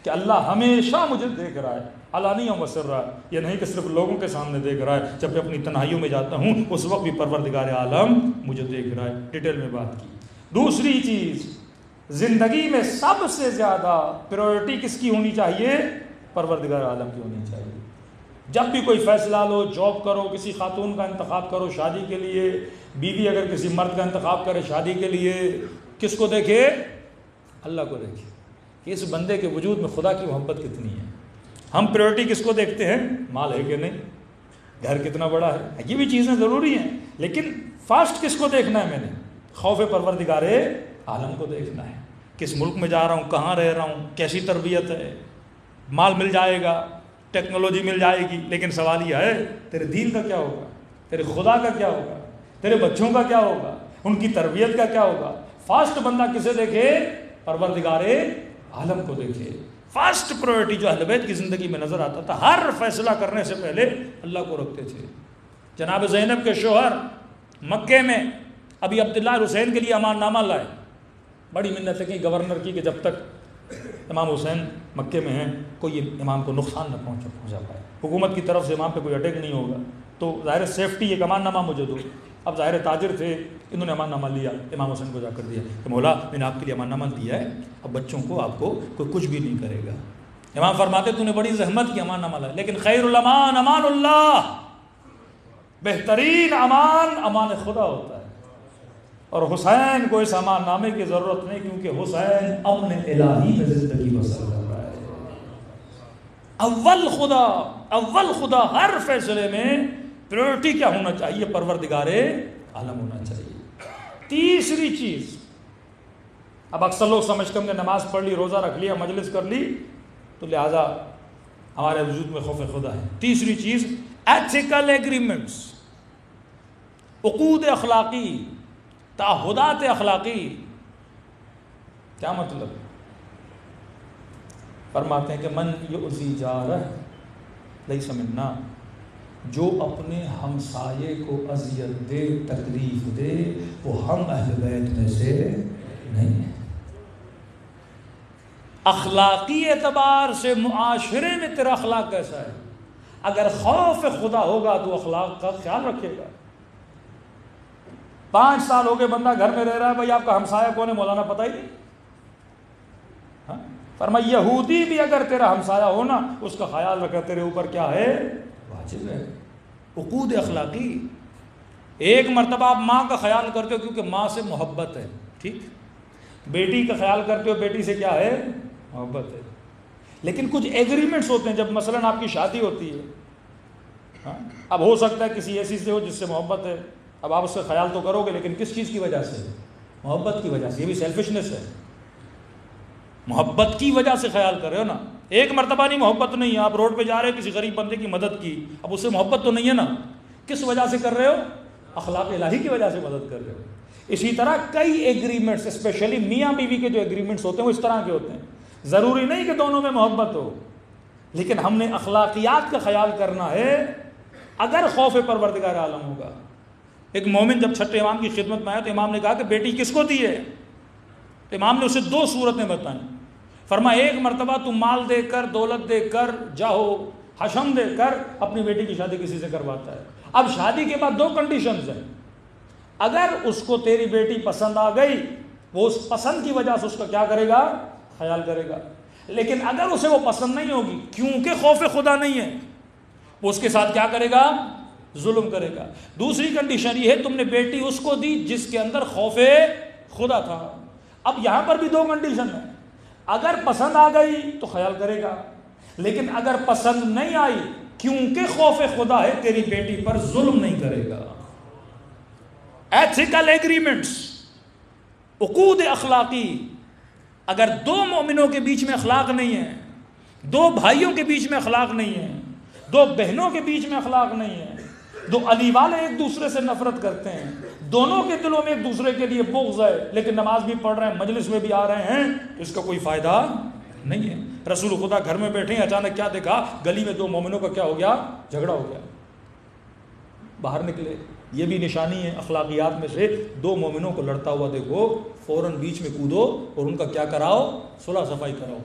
کہ اللہ ہمیشہ مجھے دیکھ رہا ہے، علانیہ و سرا، یہ نہیں کہ صرف لوگوں کے سامنے دیکھ رہا ہے، جب میں اپنی تنہائیوں میں جاتا ہوں اس وقت بھی پروردگار عالم مجھے دیکھ رہا ہے۔ ڈیٹیل میں بات کی۔ دوسری چیز، زندگی میں سب سے زیادہ پریورٹی کس کی ہونی چاہیے؟ پروردگار عالم کی ہونی چاہیے۔ جب بھی کوئی فیصلہ لو، جاب کرو، کسی خاتون کا انتخاب کرو شادی کے لیے، بیوی اگر کسی مرد کا انتخاب کرے شادی کے لیے، کس کو دیکھے؟ اللہ کو دیکھے کہ اس بندے کے وجود میں خدا کی محبت کتنی ہے۔ ہم پریورٹی کس کو دیکھتے ہیں؟ مال ہے کہ نہیں، گھر کتنا بڑا ہے، یہ بھی چیزیں ضروری ہیں، لیکن فاسٹ کس کو دیکھنا ہے؟ میں نے خوف پروردگار عالم کو دیکھنا ہے۔ کس ملک میں جا رہا ہوں، کہاں رہ رہا ہوں، کیسی تربیت ہے، مال مل جائے گا، ٹیکنالوجی مل جائے گی، لیکن سوال یہ ہے تیرے دین کا کیا ہوگا، تیرے خدا کا کیا ہوگا، تیرے بچوں کا کیا ہوگا، ان کی تربیت کا کیا ہوگا؟ فاسٹ بندہ کسے دیکھے؟ پروردگار عالم کو دیکھے۔ فاسٹ پرائورٹی جو اہل بیت کی زندگی میں نظر آتا تھا، ہر فیصلہ کرنے سے پہلے اللہ کو رکھتے تھے۔ جناب زینب کے شوہر مکے میں ابھی عبداللہ حسین کے لیے امان نامہ لائے، بڑی منتیں کی گورنر کی کہ جب تک امام حسین مکے میں ہیں کوئی امام کو نقصان نہ پہنچا پائے، حکومت کی طرف سے امام پہ کوئی اٹیک نہیں ہوگا، تو ظاہر سیفٹی ایک امان نامہ مجھے دو۔ اب ظاہر تاجر تھے، انہوں نے امان نامہ لیا، امام حسین کو جا کر دیا کہ مولا میں نے آپ کے لیے امان نامہ دیا ہے، اب بچوں کو آپ کو کوئی کچھ بھی نہیں کرے گا۔ امام فرماتے تو نے بڑی زحمت کی امان نامہ لایا، لیکن خیر الامان امان اللہ، بہترین امان امان خدا ہوتا ہے، اور حسین کو اس امان نامے کی ضرورت نہیں، کیونکہ حسین امن الہی میں زندگی بسر کر رہا ہے۔ اول خدا ہر فیصلے میں پریورٹی کیا ہونا چاہیے؟ پروردگار عالم ہونا چاہیے۔ تیسری چیز، اب اکثر لوگ سمجھتے ہیں کہ نماز پڑھ لی، روزہ رکھ لیا، مجلس کر لی تو لہذا ہمارے وجود میں خوف خدا ہے۔ تیسری چیز، ایتھیکل ایگریمنٹس، عقود اخلاقی، تعہدات اخلاقی۔ کیا مطلب؟ فرماتے ہیں کہ من یؤذی جارہ لیس منا، جو اپنے ہمسائے کو اذیت دے، تکلیف دے، وہ ہم اہل بیت میں سے نہیں ہے۔ اخلاقی اعتبار سے معاشرے میں تیرا اخلاق کیسا ہے؟ اگر خوف خدا ہوگا تو اخلاق کا خیال رکھے گا۔ 5 سال ہو گئے بندہ گھر میں رہ رہا ہے، بھائی آپ کا ہمسایہ کون ہے مولانا پتہ ہی نہیں۔ فرمایا یہودی بھی اگر تیرا ہمسایہ ہونا اس کا خیال رکھا، تیرے اوپر کیا ہے؟ واجب ہے۔ عقود اخلاقی۔ ایک مرتبہ آپ ماں کا خیال کرتے ہو کیونکہ ماں سے محبت ہے، ٹھیک، بیٹی کا خیال کرتے ہو بیٹی سے کیا ہے؟ محبت ہے، لیکن کچھ ایگریمنٹس ہوتے ہیں، جب مثلا آپ کی شادی ہوتی ہے، اب ہو سکتا ہے کسی ایسی سے ہو جس سے محبت ہے، اب آپ اس کا خیال تو کرو گے، لیکن کس چیز کی وجہ سے؟ محبت کی وجہ سے۔ یہ بھی سیلفشنس ہے، محبت کی وجہ سے خیال کر رہے ہو نا۔ ایک مرتبہ نہیں، محبت نہیں ہے، آپ روڈ پہ جا رہے ہو کسی غریب بندے کی مدد کی، اب اس سے محبت تو نہیں ہے نا، کس وجہ سے کر رہے ہو؟ اخلاق الہی کی وجہ سے مدد کر رہے ہو۔ اسی طرح کئی ایگریمنٹس، اسپیشلی میاں بیوی کے جو ایگریمنٹس ہوتے ہیں وہ اس طرح کے ہوتے ہیں، ضروری نہیں کہ دونوں میں محبت ہو، لیکن ہم نے اخلاقیات کا خیال کرنا ہے۔ اگر خوف پروردگار عالم ہوگا، ایک مومن جب چھٹے امام کی خدمت میں آیا تو امام نے کہا کہ بیٹی کس کو دی ہے؟ تو امام نے اسے 2 صورتیں بتائیں۔ فرمایا ایک مرتبہ تم مال دے کر، دولت دے کر، جاہو حشم دے کر اپنی بیٹی کی شادی کسی سے کرواتا ہے۔ اب شادی کے بعد 2 کنڈیشنز ہیں، اگر اس کو تیری بیٹی پسند آ گئی وہ اس پسند کی وجہ سے اس کا کیا کرے گا؟ خیال کرے گا، لیکن اگر اسے وہ پسند نہیں ہوگی کیونکہ خوف خدا نہیں ہے، وہ اس کے ساتھ کیا کرے گا؟ ظلم کرے گا۔ دوسری کنڈیشن یہ ہے تم نے بیٹی اس کو دی جس کے اندر خوف خدا تھا۔ اب یہاں پر بھی 2 کنڈیشن ہیں، اگر پسند آ گئی تو خیال کرے گا، لیکن اگر پسند نہیں آئی کیونکہ خوف خدا ہے تیری بیٹی پر ظلم نہیں کرے گا۔ ایتھیکل ایگریمنٹس، عقود اخلاقی۔ اگر 2 مومنوں کے بیچ میں اخلاق نہیں ہے، 2 بھائیوں کے بیچ میں اخلاق نہیں ہے، 2 بہنوں کے بیچ میں اخلاق نہیں ہے، 2 علی والے ایک دوسرے سے نفرت کرتے ہیں، دونوں کے دلوں میں ایک دوسرے کے لیے بغض ہے، لیکن نماز بھی پڑھ رہے ہیں، مجلس میں بھی آ رہے ہیں، اس کا کوئی فائدہ نہیں ہے۔ رسول خدا گھر میں بیٹھے ہیں، اچانک کیا دیکھا؟ گلی میں 2 مومنوں کا کیا ہو گیا؟ جھگڑا ہو گیا۔ باہر نکلے، یہ بھی نشانی ہے اخلاقیات میں سے. دو مومنوں کو لڑتا ہوا دیکھو, فوراً بیچ میں کودو اور ان کا کیا کراؤ, صلح صفائی کراؤ.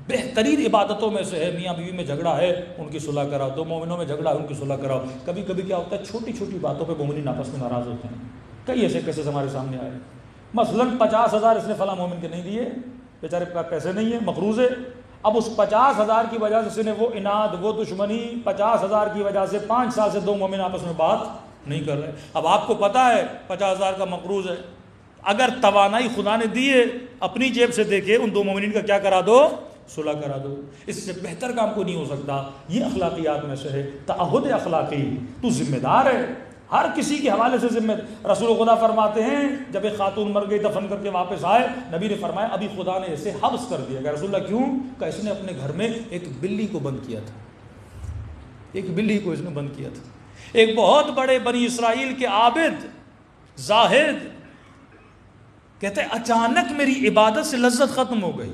بہترین عبادتوں میں سے ہے. میاں بیوی میں جھگڑا ہے, ان کی صلح کراؤ. دو مومنوں میں جھگڑا ہے, ان کی صلح کراؤ. کبھی کبھی کیا ہوتا ہے, چھوٹی چھوٹی باتوں پہ مومنین آپس میں ناراض ہوتے ہیں. کئی ایسے کیسز ہمارے سامنے آئے. مثلاً 50,000 اس نے فلاں مومن کے نہیں دیے, بیچارے کے پاس پیسے نہیں ہیں, مقروض ہے. اب اس 50,000 کی وجہ سے اس نے وہ اناد, وہ دشمنی, 50,000 کی وجہ سے 5 سال سے دو مومن آپس میں بات نہیں کر رہے. اب آپ کو پتا ہے 50,000 کا مقروض ہے, اگر توانائی خدا نے دی ہے اپنی جیب سے دیکھے ان دو مومنین کا کیا کرا دو, صلح کرا دو. اس سے بہتر کام کو نہیں ہو سکتا. یہ اخلاقیات میں سے ہے. تعہد اخلاقی, تو ذمہ دار ہے, ہر کسی کے حوالے سے ذمہ. رسول خدا فرماتے ہیں جب ایک خاتون مر گئی, دفن کر کے واپس آئے, نبی نے فرمایا ابھی خدا نے اسے حبس کر دیا. کہ رسول اللہ کیوں؟ کہ اس نے اپنے گھر میں ایک بلی کو بند کیا تھا. ایک بلی کو اس نے بند کیا تھا. ایک بہت بڑے بنی اسرائیل کے عابد زاہد کہتے ہیں اچانک میری عبادت سے لذت ختم ہو گئی.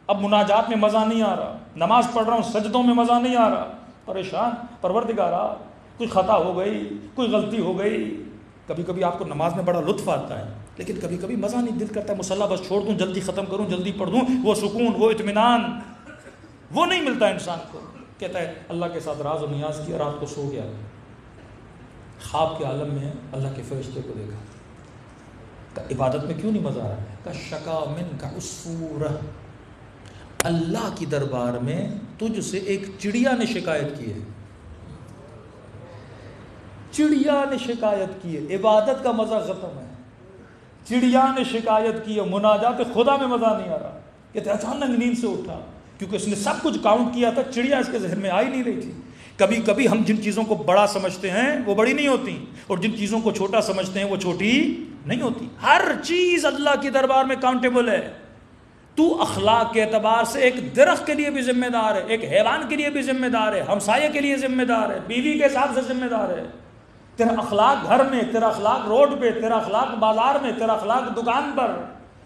اب مناجات میں مزہ نہیں آ رہا, نماز پڑھ رہا ہوں سجدوں میں مزہ نہیں آ رہا, پریشان. پروردگارا کوئی خطا ہو گئی, کوئی غلطی ہو گئی. کبھی کبھی آپ کو نماز میں بڑا لطف آتا ہے, لیکن کبھی کبھی مزہ نہیں, دل کرتا ہے مصلی بس چھوڑ دوں, جلدی ختم کروں, جلدی پڑھ دوں. وہ سکون, وہ اطمینان, وہ نہیں ملتا انسان کو. کہتا ہے اللہ کے ساتھ راز و نیاز کیا, رات کو سو گیا, خواب کے عالم میں اللہ کے فرشتے کو دیکھا. عبادت میں کیوں نہیں مزہ آ رہا؟ کہ شکا من کا عصفورہ, اللہ کی دربار میں تجھ سے ایک چڑیا نے شکایت کی ہے. چڑیا نے شکایت کی ہے, عبادت کا مزہ ختم ہے. چڑیا نے شکایت کی ہے, مناجات خدا میں مزہ نہیں آ رہا. کہتے اچانک نیند سے اٹھا, کیونکہ اس نے سب کچھ کاؤنٹ کیا تھا, چڑیا اس کے ذہن میں آ ہی نہیں رہی تھی. کبھی کبھی ہم جن چیزوں کو بڑا سمجھتے ہیں وہ بڑی نہیں ہوتی, اور جن چیزوں کو چھوٹا سمجھتے ہیں وہ چھوٹی نہیں ہوتی. ہر چیز اللہ کے دربار میں کاؤنٹیبل ہے. تو اخلاق کے اعتبار سے ایک درخت کے لیے بھی ذمہ دار ہے, ایک حیوان کے لیے بھی ذمہ دار ہے, ہمسائے کے لیے ذمہ دار ہے, بیوی کے حساب سے ذمہ دار ہے. تیرا اخلاق گھر میں, تیرا اخلاق روڈ پہ, تیرا اخلاق بازار میں, تیرا اخلاق دکان پر,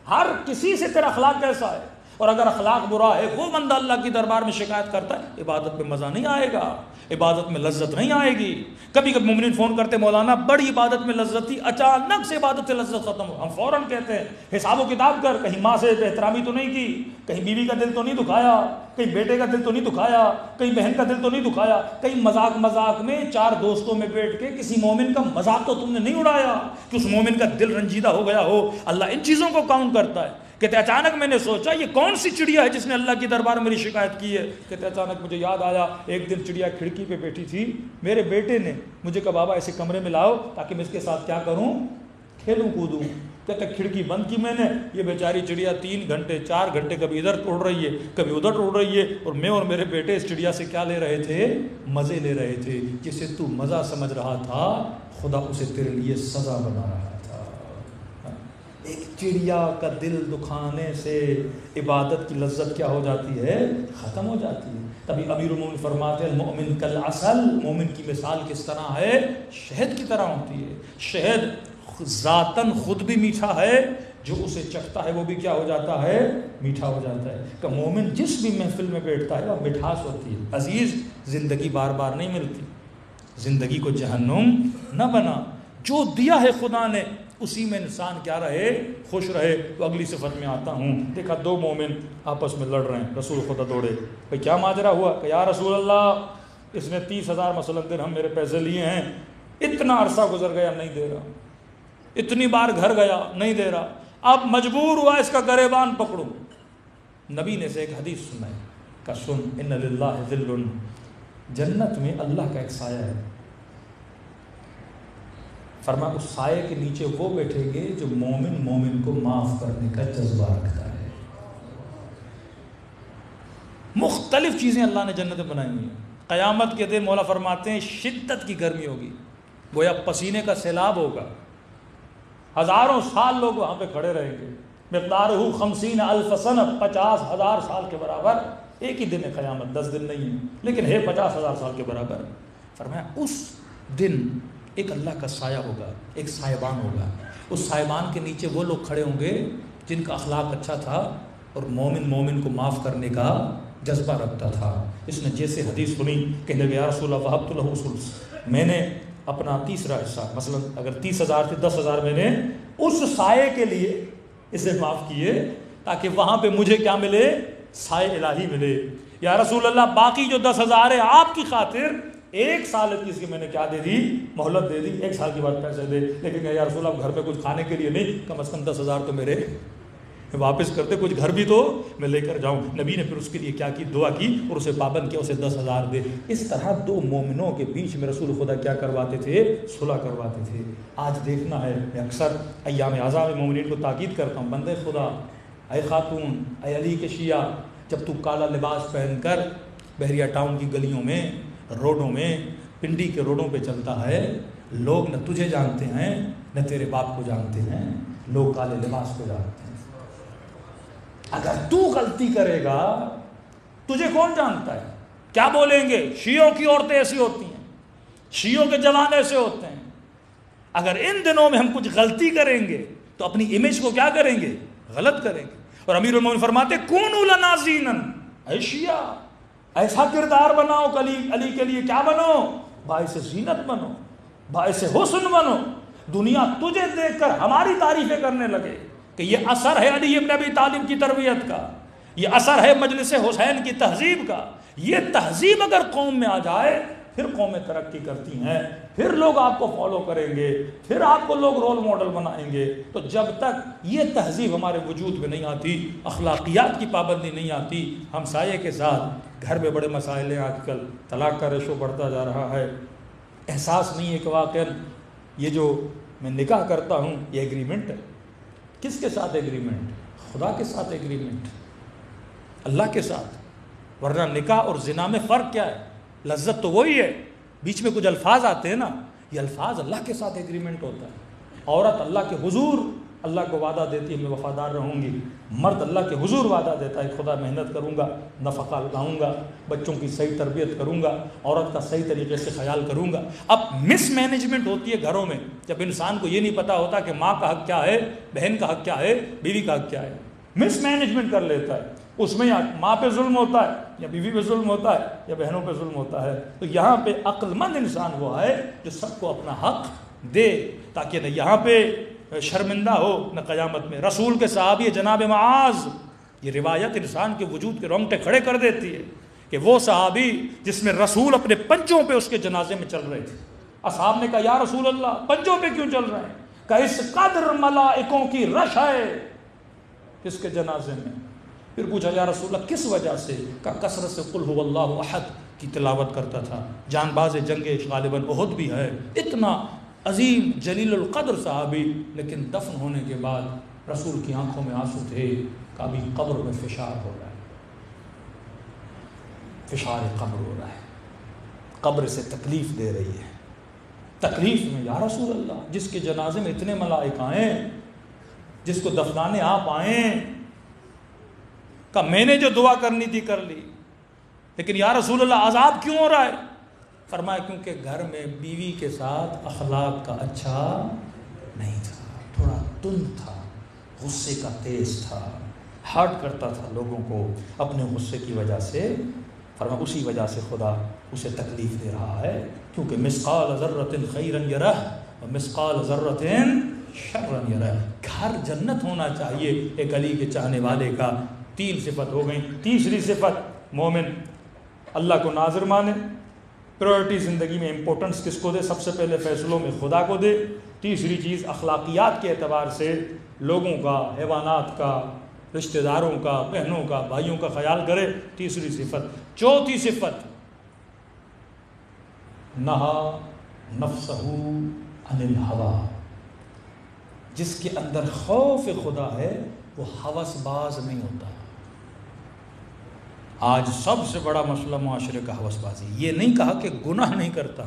ہر کسی سے تیرا اخلاق کیسا ہے. اور اگر اخلاق برا ہے, وہ بندہ اللہ کی دربار میں شکایت کرتا ہے, عبادت میں مزہ نہیں آئے گا, عبادت میں لذت نہیں آئے گی. کبھی کبھی مومنین فون کرتے مولانا بڑی عبادت میں لذت تھی, اچانک سے عبادت سے لذت ختم ہو. ہم فوراً کہتے ہیں حساب و کتاب کر, کہیں ماں سے بے احترامی تو نہیں کی, کہیں بیوی کا دل تو نہیں دکھایا, کہیں بیٹے کا دل تو نہیں دکھایا, کہیں بہن کا دل تو نہیں دکھایا, کہیں مذاق میں 4 دوستوں میں بیٹھ کے کسی مومن کا مذاق تو تم نے نہیں اڑایا کہ اس مومن کا دل رنجیدہ ہو گیا ہو. اللہ ان چیزوں کو کاؤنٹ کرتا ہے. کہتے اچانک میں نے سوچا یہ کون سی چڑیا ہے جس نے اللہ کی دربار میں میری شکایت کی ہے. کہتے اچانک مجھے یاد آیا, ایک دن چڑیا کھڑکی پہ بیٹھی تھی, میرے بیٹے نے مجھے کہا بابا ایسے کمرے میں لاؤ تاکہ میں اس کے ساتھ کیا کروں, کھیلوں کودوں. کہتے کھڑکی بند کی میں نے, یہ بیچاری چڑیا 3 گھنٹے 4 گھنٹے کبھی ادھر اڑ رہی ہے کبھی ادھر اڑ رہی ہے, اور میں اور میرے بیٹے اس چڑیا سے کیا لے رہے تھے, مزے لے رہے تھے. جسے تو مزہ سمجھ رہا تھا خدا اسے تیرے لیے سزا بنا رہا تھا. ایک چڑیا کا دل دکھانے سے عبادت کی لذت کیا ہو جاتی ہے, ختم ہو جاتی ہے. تبھی امیر المومنین فرماتے ہیں المؤمن کالعسل, مومن کی مثال کس طرح ہے, شہد کی طرح ہوتی ہے. شہد ذاتاً خود بھی میٹھا ہے, جو اسے چکھتا ہے وہ بھی کیا ہو جاتا ہے, میٹھا ہو جاتا ہے. کہ مومن جس بھی محفل میں بیٹھتا ہے وہ مٹھاس ہوتی ہے. عزیز زندگی بار بار نہیں ملتی, زندگی کو جہنم نہ بنا. جو دیا ہے خدا نے اسی میں انسان کیا رہے, خوش رہے. تو اگلی صفت میں آتا ہوں. دیکھا 2 مومن آپس میں لڑ رہے ہیں, رسول خدا دوڑے, بھئی کیا ماجرا ہوا؟ کہ یا رسول اللہ اس نے 30,000 مثلاً درہم میرے پیسے لیے ہیں, اتنا عرصہ گزر گیا نہیں دے رہا, اتنی بار گھر گیا نہیں دے رہا, اب مجبور ہوا اس کا گریبان پکڑوں. نبی نے سے ایک حدیث سنائی کہ سن ان للہ ذل, جنت میں اللہ کا ایک سایہ ہے. فرمایا اس سائے کے نیچے وہ بیٹھیں گے جو مومن کو معاف کرنے کا جذبہ رکھتا ہے. مختلف چیزیں اللہ نے جنت میں بنائی ہوئی ہیں. قیامت کے دن مولا فرماتے ہیں شدت کی گرمی ہوگی, گویا پسینے کا سیلاب ہوگا, ہزاروں سال لوگ وہاں پہ کھڑے رہیں گے. مقدارہ 50,000 سنہ, 50,000 سال کے برابر. ایک ہی دن ہے قیامت, 10 دن نہیں ہے, لیکن ہے 50,000 سال کے برابر. فرمایا اس دن ایک اللہ کا سایہ ہوگا, ایک سائبان ہوگا. اس سائبان کے نیچے وہ لوگ کھڑے ہوں گے جن کا اخلاق اچھا تھا اور مومن کو معاف کرنے کا جذبہ رکھتا تھا. اس نے جیسے حدیث سنی کہ یا رسول اللہ وہبت لہ ثلث, میں نے اپنا تیسرا حصہ، مثلا اگر 30,000 تھے 10,000 میں نے اس سائے کے لیے اسے معاف کیے تاکہ وہاں پہ مجھے کیا ملے؟ سائے الہی ملے۔ یا رسول اللہ باقی جو 10,000 ہے آپ کی خاطر 1 سال کی اس کی میں نے کیا دے دی؟ مہلت دے دی، 1 سال کے بعد پیسے دے، لیکن یا رسول اللہ گھر پہ کچھ کھانے کے لیے نہیں، کم از کم 10,000 تو میرے واپس کرتے، کچھ گھر بھی تو میں لے کر جاؤں۔ نبی نے پھر اس کے لیے کیا کی؟ دعا کی اور اسے پابند کیا، اسے 10,000 دے۔ اس طرح دو مومنوں کے بیچ میں رسول خدا کیا کرواتے تھے؟ صلح کرواتے تھے۔ آج دیکھنا ہے، میں اکثر ایام اعظام مومنین کو تاکید کرتا ہوں، بندے خدا، اے خاتون، اے علی کے شیعہ، جب تو کالا لباس پہن کر بحریہ ٹاؤن کی گلیوں میں، روڈوں میں، پنڈی کے روڈوں پہ چلتا ہے، لوگ نہ تجھے جانتے ہیں نہ تیرے باپ کو جانتے ہیں، لوگ کالے لباس کو جانتے ہیں۔ اگر تو غلطی کرے گا تجھے کون جانتا ہے؟ کیا بولیں گے؟ شیعوں کی عورتیں ایسی ہوتی ہیں، شیعوں کے جوان ایسے ہوتے ہیں۔ اگر ان دنوں میں ہم کچھ غلطی کریں گے تو اپنی امیج کو کیا کریں گے؟ غلط کریں گے۔ اور امیر المومنین فرماتے کونوا لنا زینا، اے شیعہ ایسا کردار بناؤ، علی کے لیے کیا بنو؟ باعث زینت بنو، باعث حسن بنو، دنیا تجھے دیکھ کر ہماری تعریفیں کرنے لگے کہ یہ اثر ہے علی ابن ابی طالب کی تربیت کا، یہ اثر ہے مجلس حسین کی تہذیب کا۔ یہ تہذیب اگر قوم میں آ جائے پھر قومیں ترقی کرتی ہیں، پھر لوگ آپ کو فالو کریں گے، پھر آپ کو لوگ رول ماڈل بنائیں گے۔ تو جب تک یہ تہذیب ہمارے وجود میں نہیں آتی، اخلاقیات کی پابندی نہیں آتی، ہم سایے کے ساتھ گھر میں بڑے مسائل ہیں، آج کل طلاق کا ریشو بڑھتا جا رہا ہے، احساس نہیں ہے کہ واقعا یہ جو میں نکاح کرتا ہوں یہ ایگریمنٹ ہے۔ کس کے ساتھ ایگریمنٹ؟ خدا کے ساتھ ایگریمنٹ، اللہ کے ساتھ۔ ورنہ نکاح اور زنا میں فرق کیا ہے؟ لذت تو وہی ہے، بیچ میں کچھ الفاظ آتے ہیں نا، یہ الفاظ اللہ کے ساتھ ایگریمنٹ ہوتا ہے۔ عورت اللہ کے حضور اللہ کو وعدہ دیتی ہے میں وفادار رہوں گی، مرد اللہ کے حضور وعدہ دیتا ہے خدا محنت کروں گا، نفقہ لاؤں گا، بچوں کی صحیح تربیت کروں گا، عورت کا صحیح طریقے سے خیال کروں گا۔ اب مس مینجمنٹ ہوتی ہے گھروں میں، جب انسان کو یہ نہیں پتہ ہوتا کہ ماں کا حق کیا ہے، بہن کا حق کیا ہے، بیوی کا حق کیا ہے، مس مینجمنٹ کر لیتا ہے، اس میں یا ماں پہ ظلم ہوتا ہے یا بیوی پہ ظلم ہوتا ہے یا بہنوں پہ ظلم ہوتا ہے۔ تو یہاں پہ عقل مند انسان وہ ہے جو سب کو اپنا حق دے، تاکہ نہ یہاں پہ شرمندہ ہو نہ قیامت میں۔ رسول کے صحابی جناب معاذ، یہ روایت انسان کے وجود کے رونگٹے کھڑے کر دیتی ہے کہ وہ صحابی جس میں رسول اپنے پنجوں پہ اس کے جنازے میں چل رہے تھے، اصحاب نے کہا یا رسول اللہ پنجوں پہ کیوں چل رہے ہیں؟ کہ اس قدر ملائکوں کی رش ہے اس کے جنازے میں۔ پھر پوچھا یا رسول اللہ کس وجہ سے؟ کہ کثرت سے قل هو اللہ احد کی تلاوت کرتا تھا، جان باز جنگ غالباً احد بھی ہے، اتنا عظیم جلیل القدر صحابی، لیکن دفن ہونے کے بعد رسول کی آنکھوں میں آنسو تھے کہ ابھی قبر میں فشار ہو رہا ہے، فشار قبر ہو رہا ہے، قبر سے تکلیف دے رہی ہے۔ تکلیف میں یا رسول اللہ جس کے جنازے میں اتنے ملائکہ آئیں، جس کو دفنانے آپ آئیں، کہ میں نے جو دعا کرنی تھی کر لی، لیکن یا رسول اللہ عذاب کیوں ہو رہا ہے؟ فرمایا کیونکہ گھر میں بیوی کے ساتھ اخلاق کا اچھا نہیں تھا، تھوڑا تند تھا، غصے کا تیز تھا، ہارٹ کرتا تھا لوگوں کو اپنے غصے کی وجہ سے۔ فرمایا اسی وجہ سے خدا اسے تکلیف دے رہا ہے، کیونکہ مثقال ذرۃ خیرا یرہ ومثقال ذرۃ شرا یرہ۔ گھر جنت ہونا چاہیے ایک علی کے چاہنے والے کا۔ 3 صفت ہو گئیں۔ تیسری صفت، مومن اللہ کو ناظر مانے، پریورٹی زندگی میں امپورٹنس کس کو دے؟ سب سے پہلے فیصلوں میں خدا کو دے۔ تیسری چیز اخلاقیات کے اعتبار سے لوگوں کا، حیوانات کا، رشتہ داروں کا، بہنوں کا، بھائیوں کا خیال کرے۔ تیسری صفت۔ چوتھی صفت، نہا نفسہ عن الہویٰ، جس کے اندر خوف خدا ہے وہ ہوس باز نہیں ہوتا۔ آج سب سے بڑا مسئلہ معاشرے کا ہوس بازی۔ یہ نہیں کہا کہ گناہ نہیں کرتا،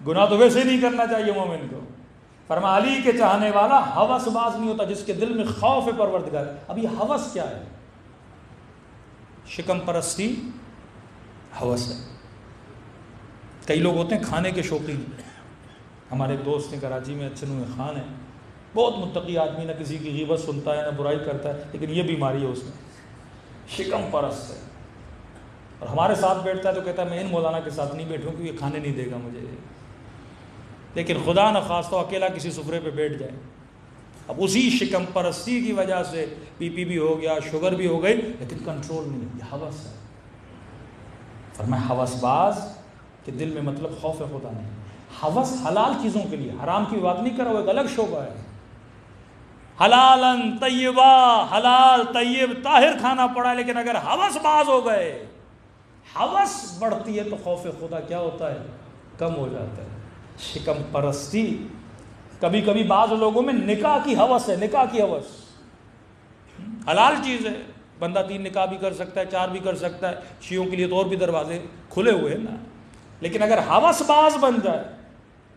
گناہ تو ویسے نہیں کرنا چاہیے مومن کو۔ فرمایا علی کے چاہنے والا ہوس باز نہیں ہوتا، جس کے دل میں خوف پروردگار۔ اب یہ ہوس کیا ہے؟ شکم پرستی ہوس ہے۔ کئی لوگ ہوتے ہیں کھانے کے شوقین۔ ہمارے دوست ہیں کراچی میں، اچھے نوے خان ہیں، بہت متقی آدمی، نہ کسی کی غیبت سنتا ہے نہ برائی کرتا ہے، لیکن یہ بیماری ہے اس میں، شکم پرست ہے۔ اور ہمارے ساتھ بیٹھتا ہے تو کہتا ہے میں ان مولانا کے ساتھ نہیں بیٹھوں کیونکہ یہ کھانے نہیں دے گا مجھے۔ لیکن خدا نہ خواستہ اکیلا کسی سفرے پہ بیٹھ جائے. اب اسی شکم پرستی کی وجہ سے بی پی بھی ہو گیا, شوگر بھی ہو گئی, لیکن کنٹرول نہیں. یہ ہوس ہے. فرمایا ہوس باز کہ دل میں مطلب خوف خدا نہیں. ہوس حلال چیزوں کے لیے, حرام کی بات نہیں کر رہا, وہ ایک الگ شعبہ ہے. حلالن طیبہ, حلال طیب طاہر کھانا پڑا, لیکن اگر ہوس باز ہو گئے, ہوس بڑھتی ہے تو خوف خدا کیا ہوتا ہے, کم ہو جاتا ہے. شکم پرستی, کبھی کبھی بعض لوگوں میں نکاح کی ہوس ہے, نکاح کی ہوس حلال چیز ہے, بندہ 3 نکاح بھی کر سکتا ہے, 4 بھی کر سکتا ہے, شیعوں کے لیے تو اور بھی دروازے کھلے ہوئے ہیں نا. لیکن اگر ہوس باز بن جائے,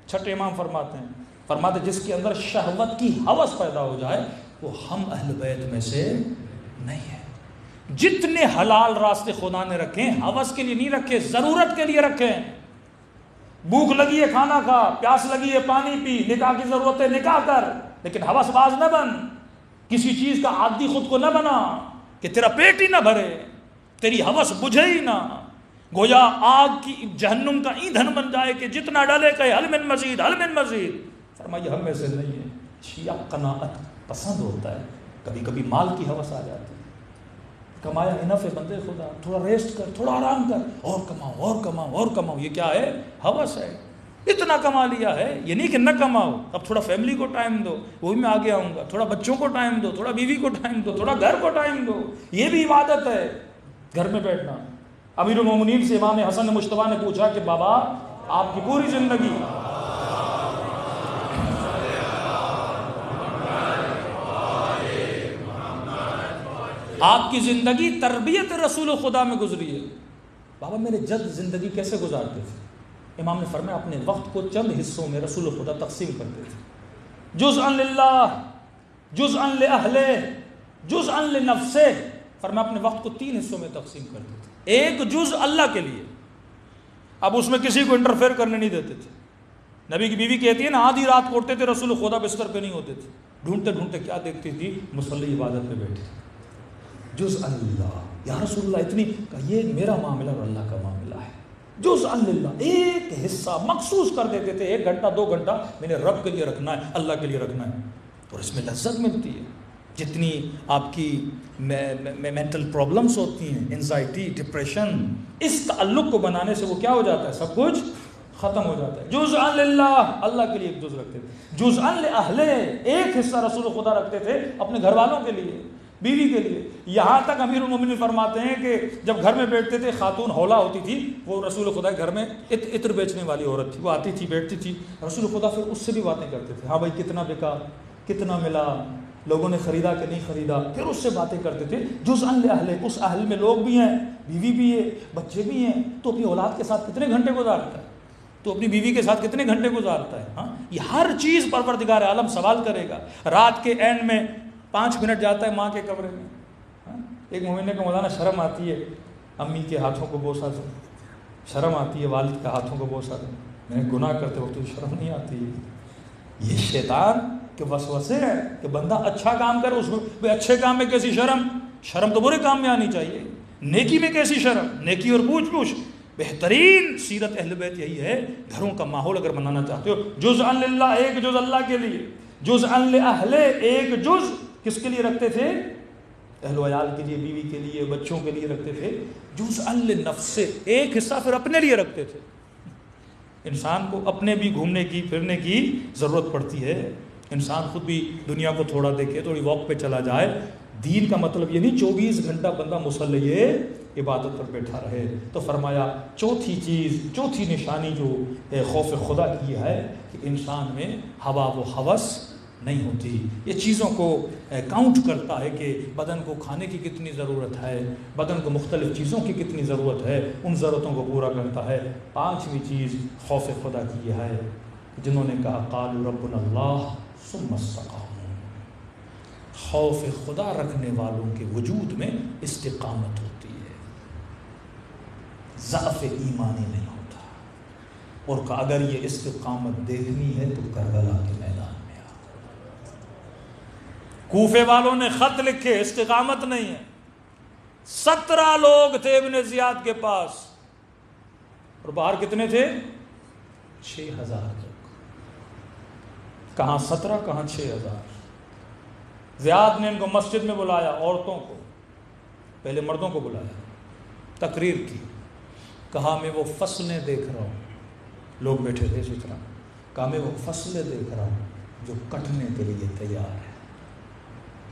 چھٹے امام فرماتے جس کے اندر شہوت کی ہوس پیدا ہو جائے وہ ہم اہل بیت میں سے نہیں ہے. جتنے حلال راستے خدا نے رکھے ہوس کے لیے نہیں رکھے, ضرورت کے لیے رکھے. بھوک لگی ہے کھانا کھا, پیاس لگی ہے پانی پی, نکاح کی ضرورت ہے نکاح کر, لیکن ہوس باز نہ بن, کسی چیز کا عادی خود کو نہ بنا کہ تیرا پیٹ ہی نہ بھرے, تیری ہوس بجھے ہی نہ, گویا آگ کی جہنم کا ایندھن بن جائے کہ جتنا ڈالے کہ حل من مزید, حل من مزید. فرمائیے ہم میں سے نہیں ہے. شیعہ قناعت پسند ہوتا ہے, کبھی کبھی مال کی ہوس آ جاتی ہے, کمایا انف ہے بندے خدا, تھوڑا ریسٹ کر, تھوڑا آرام کر, اور کماؤ اور کماؤ اور کماؤ. یہ کیا ہے, ہوس ہے. اتنا کما لیا ہے, یہ نہیں کہ نہ کماؤ, اب تھوڑا فیملی کو ٹائم دو, وہی میں آگے آؤں گا, تھوڑا بچوں کو ٹائم دو, تھوڑا بیوی کو ٹائم دو, تھوڑا گھر کو ٹائم دو. یہ بھی عبادت ہے, گھر میں بیٹھنا. امیر المومنین سے امام حسن مجتبیٰ نے پوچھا کہ بابا آپ کی پوری زندگی آپ کی زندگی تربیت رسول خدا میں گزری ہے, بابا میرے جد زندگی کیسے گزارتے تھے؟ امام نے فرمایا اپنے وقت کو چند حصوں میں رسول خدا تقسیم کرتے تھے. جزءاً للہ, جزءاً لأہلہ, جزءاً لنفسہ. فرمایا اپنے وقت کو 3 حصوں میں تقسیم کرتے تھے. ایک جز اللہ کے لیے, اب اس میں کسی کو انٹرفیئر کرنے نہیں دیتے تھے. نبی کی بیوی کہتی ہے نا, آدھی رات کو اٹھتے تھے, رسول خدا بستر پہ نہیں ہوتے تھے, ڈھونڈتے ڈھونڈتے کیا دیکھتی تھی, مصلی عبادت پہ بیٹھے. جزء اللہ, یا رسول اللہ اتنی, یہ میرا معاملہ اور اللہ کا معاملہ ہے. جزء اللہ, ایک حصہ مخصوص کر دیتے تھے, 1 گھنٹہ 2 گھنٹہ میں نے رب کے لیے رکھنا ہے, اللہ کے لیے رکھنا ہے. اور اس میں لذت ملتی ہے. جتنی آپ کی مینٹل پرابلمس ہوتی ہیں, انزائٹی, ڈپریشن, اس تعلق کو بنانے سے وہ کیا ہو جاتا ہے, سب کچھ ختم ہو جاتا ہے. جزء للہ, اللہ کے لیے ایک جز رکھتے تھے. جزء لأہلہ, ایک حصہ رسول خدا رکھتے تھے اپنے گھر والوں کے لیے, بیوی کے لیے. یہاں تک امیر المومنین فرماتے ہیں کہ جب گھر میں بیٹھتے تھے, خاتون حولہ ہوتی تھی, وہ رسول خدا کے گھر میں عطر بیچنے والی عورت تھی, وہ آتی تھی, بیٹھتی تھی, رسول خدا پھر اس سے بھی باتیں کرتے تھے. ہاں بھائی کتنا بکا, کتنا ملا, لوگوں نے خریدا کہ نہیں خریدا, پھر اس سے باتیں کرتے تھے. جزء لأہلہ, اس اہل میں لوگ بھی ہیں, بیوی بھی ہے, بچے بھی ہیں, تو اپنی اولاد کے ساتھ کتنے گھنٹے گزارتا ہے, تو اپنی بیوی کے ساتھ کتنے گھنٹے گزارتا ہے. ہاں, یہ ہر چیز پروردگار عالم سوال کرے گا. رات کے اینڈ میں 5 منٹ جاتا ہے ماں کے کمرے میں. ایک مومن کو مولانا شرم آتی ہے امی کے ہاتھوں کو بوسا دو, شرم آتی ہے والد کے ہاتھوں کو بوسا دو. میں گناہ کرتے وقت شرم نہیں آتی. یہ شیطان کے وسوسے ہیں کہ بندہ اچھا کام کرے, اس میں اچھے کام میں کیسی شرم, شرم تو برے کام میں آنی چاہیے, نیکی میں کیسی شرم, نیکی اور پوچھ پوچھ. بہترین سیرت اہل بیت یہی ہے. گھروں کا ماحول اگر بنانا چاہتے ہو, جزء للہ, ایک جز اللہ کے لیے. جزء لأہلہ, ایک جز کس کے لیے رکھتے تھے, اہل و عیال کے لیے, بیوی کے لیے, بچوں کے لیے رکھتے تھے. جزء لنفس, ایک حصہ پھر اپنے لیے رکھتے تھے. انسان کو اپنے بھی گھومنے کی پھرنے کی ضرورت پڑتی ہے. انسان خود بھی دنیا کو تھوڑا دیکھے, تھوڑی واک پہ چلا جائے. دین کا مطلب یہ نہیں 24 گھنٹہ بندہ مصلی عبادت پر بیٹھا رہے. تو فرمایا چوتھی چیز, چوتھی نشانی جو خوف خدا کی ہے کہ انسان میں ہوا و ہوس نہیں ہوتی. یہ چیزوں کو کاؤنٹ کرتا ہے کہ بدن کو کھانے کی کتنی ضرورت ہے, بدن کو مختلف چیزوں کی کتنی ضرورت ہے, ان ضرورتوں کو پورا کرتا ہے. 5ویں چیز خوف خدا کی یہ ہے, جنہوں نے کہا قالوا ربنا اللہ ثم استقاموا, خوف خدا رکھنے والوں کے وجود میں استقامت ہوتی ہے, ضعف ایمانی نہیں ہوتا. اور کہ اگر یہ استقامت دیکھنی ہے تو کربلا کے میدان میں آ. کوفے والوں نے خط لکھے, استقامت نہیں ہے. 17 لوگ تھے ابن زیاد کے پاس, اور باہر کتنے تھے, 6000 لوگ. کہاں 17 کہاں 6000. زیاد نے ان کو مسجد میں بلایا, عورتوں کو, پہلے مردوں کو بلایا, تقریر کی, کہا میں وہ فصلیں دیکھ رہا ہوں, لوگ بیٹھے تھے اسی طرح, کہا میں وہ فصلیں دیکھ رہا ہوں جو کٹنے کے لیے تیار ہے.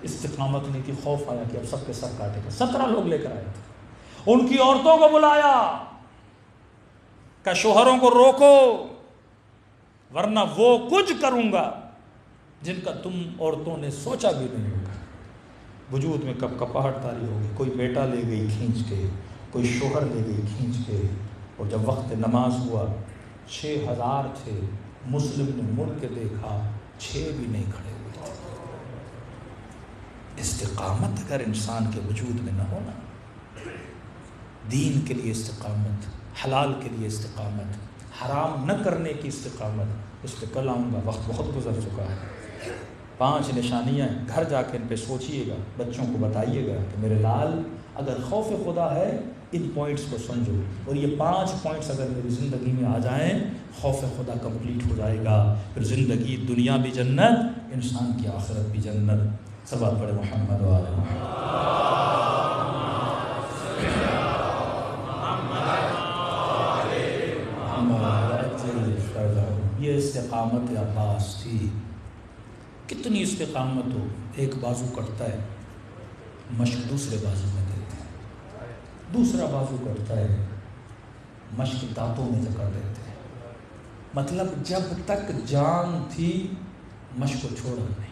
استقامت نہیں تھی, خوف آیا کہ اب سب کے سر کاٹے گا. 17 لوگ لے کر آئے تھے. ان کی عورتوں کو بلایا کہ شوہروں کو روکو ورنہ وہ کچھ کروں گا جن کا تم عورتوں نے سوچا بھی نہیں ہوگا. وجود میں کب کپاہٹ تاری ہوگی. کوئی بیٹا لے گئی کھینچ کے, کوئی شوہر لے گئی کھینچ کے, اور جب وقت نماز ہوا 6000 تھے. مسلم نے مڑ کے دیکھا 6 بھی نہیں کھڑے ہوئے تھے. استقامت اگر انسان کے وجود میں نہ ہونا, دین کے لیے استقامت, حلال کے لیے استقامت, حرام نہ کرنے کی استقامت, اس پہ کل آؤں گا, وقت بہت گزر چکا ہے. 5 نشانیاں گھر جا کے ان پہ سوچئے گا, بچوں کو بتائیے گا کہ میرے لال اگر خوف خدا ہے ان پوائنٹس کو سمجھو, اور یہ 5 پوائنٹس اگر میری زندگی میں آ جائیں خوف خدا کمپلیٹ ہو جائے گا. پھر زندگی دنیا بھی جنت, انسان کی آخرت بھی جنت. سب بات پڑھے محمد و آل محمد. یہ استقامت عباس تھی. کتنی استقامت ہو, ایک بازو کٹتا ہے مشق دوسرے بازو میں دیتے ہیں, دوسرا بازو کٹتا ہے مشق دانتوں میں جکڑ دیتے ہیں. مطلب جب تک جان تھی مشق کو چھوڑا نہیں.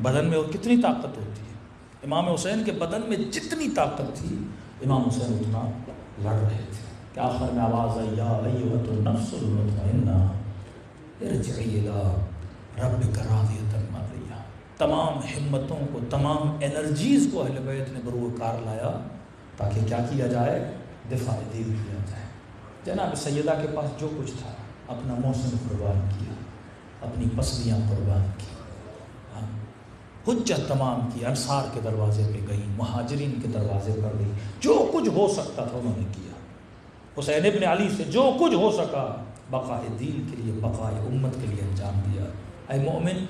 بدن میں اور کتنی طاقت ہوتی ہے. امام حسین کے بدن میں جتنی طاقت تھی امام حسین اتنا لڑ رہے تھے کہ آخر میں آواز آئی, یا ایھا النفس المطمئنہ ارجعی الی ربک راضیۃ مرضیہ. تمام ہمتوں کو, تمام انرجیز کو اہل بیت نے بروکار لایا تاکہ کیا کیا جائے, دفاع دین کیا جائے. جناب سیدہ کے پاس جو کچھ تھا اپنا موسم قربان کیا, اپنی پسلیاں قربان کی, حجت تمام کی. انصار کے دروازے پہ گئی, مہاجرین کے دروازے پر گئی, جو کچھ ہو سکتا تھا انہوں نے کیا. حسین ابن علی سے جو کچھ ہو سکا بقائے دین کے لیے, بقائے امت کے لیے انجام دیا. اے مومن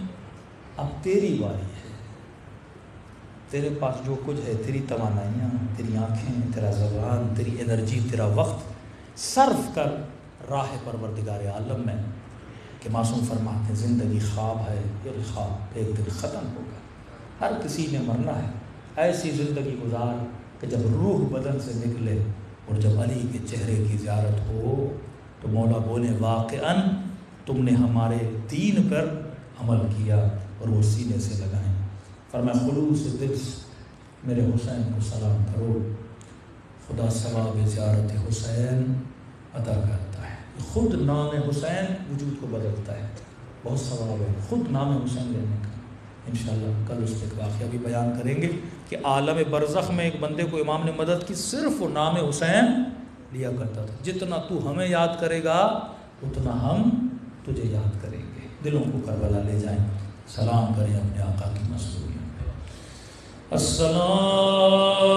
اب تیری باری ہے, تیرے پاس جو کچھ ہے, تیری توانائیاں, تیری آنکھیں, تیرا زبان, تیری انرجی, تیرا وقت صرف کر راہ پروردگار عالم میں. کہ معصوم فرماتے ہیں زندگی خواب ہے, یہ خواب ایک دن ختم ہوگا. ہر کسی نے مرنا ہے. ایسی زندگی گزار کہ جب روح بدن سے نکلے اور جب علی کے چہرے کی زیارت ہو تو مولا بولے واقعاً تم نے ہمارے دین پر عمل کیا, اور وہ سینے سے لگائیں. فرمایا خلوص دل سے میرے حسین کو سلام کرو, خدا ثواب زیارت حسین عطا کرتا ہے. خود نام حسین وجود کو بدلتا ہے, بہت ثواب ہے خود نام حسین لینے کا. انشاءاللہ کل اس پہ ایک واقعہ بھی بیان کریں گے کہ عالم برزخ میں ایک بندے کو امام نے مدد کی, صرف وہ نام حسین لیا کرتا تھا. جتنا تو ہمیں یاد کرے گا اتنا ہم تجھے یاد کریں گے. دلوں کو کربلا لے جائیں, سلام کریں اپنے آقا کی مسئولیوں پہ. السلام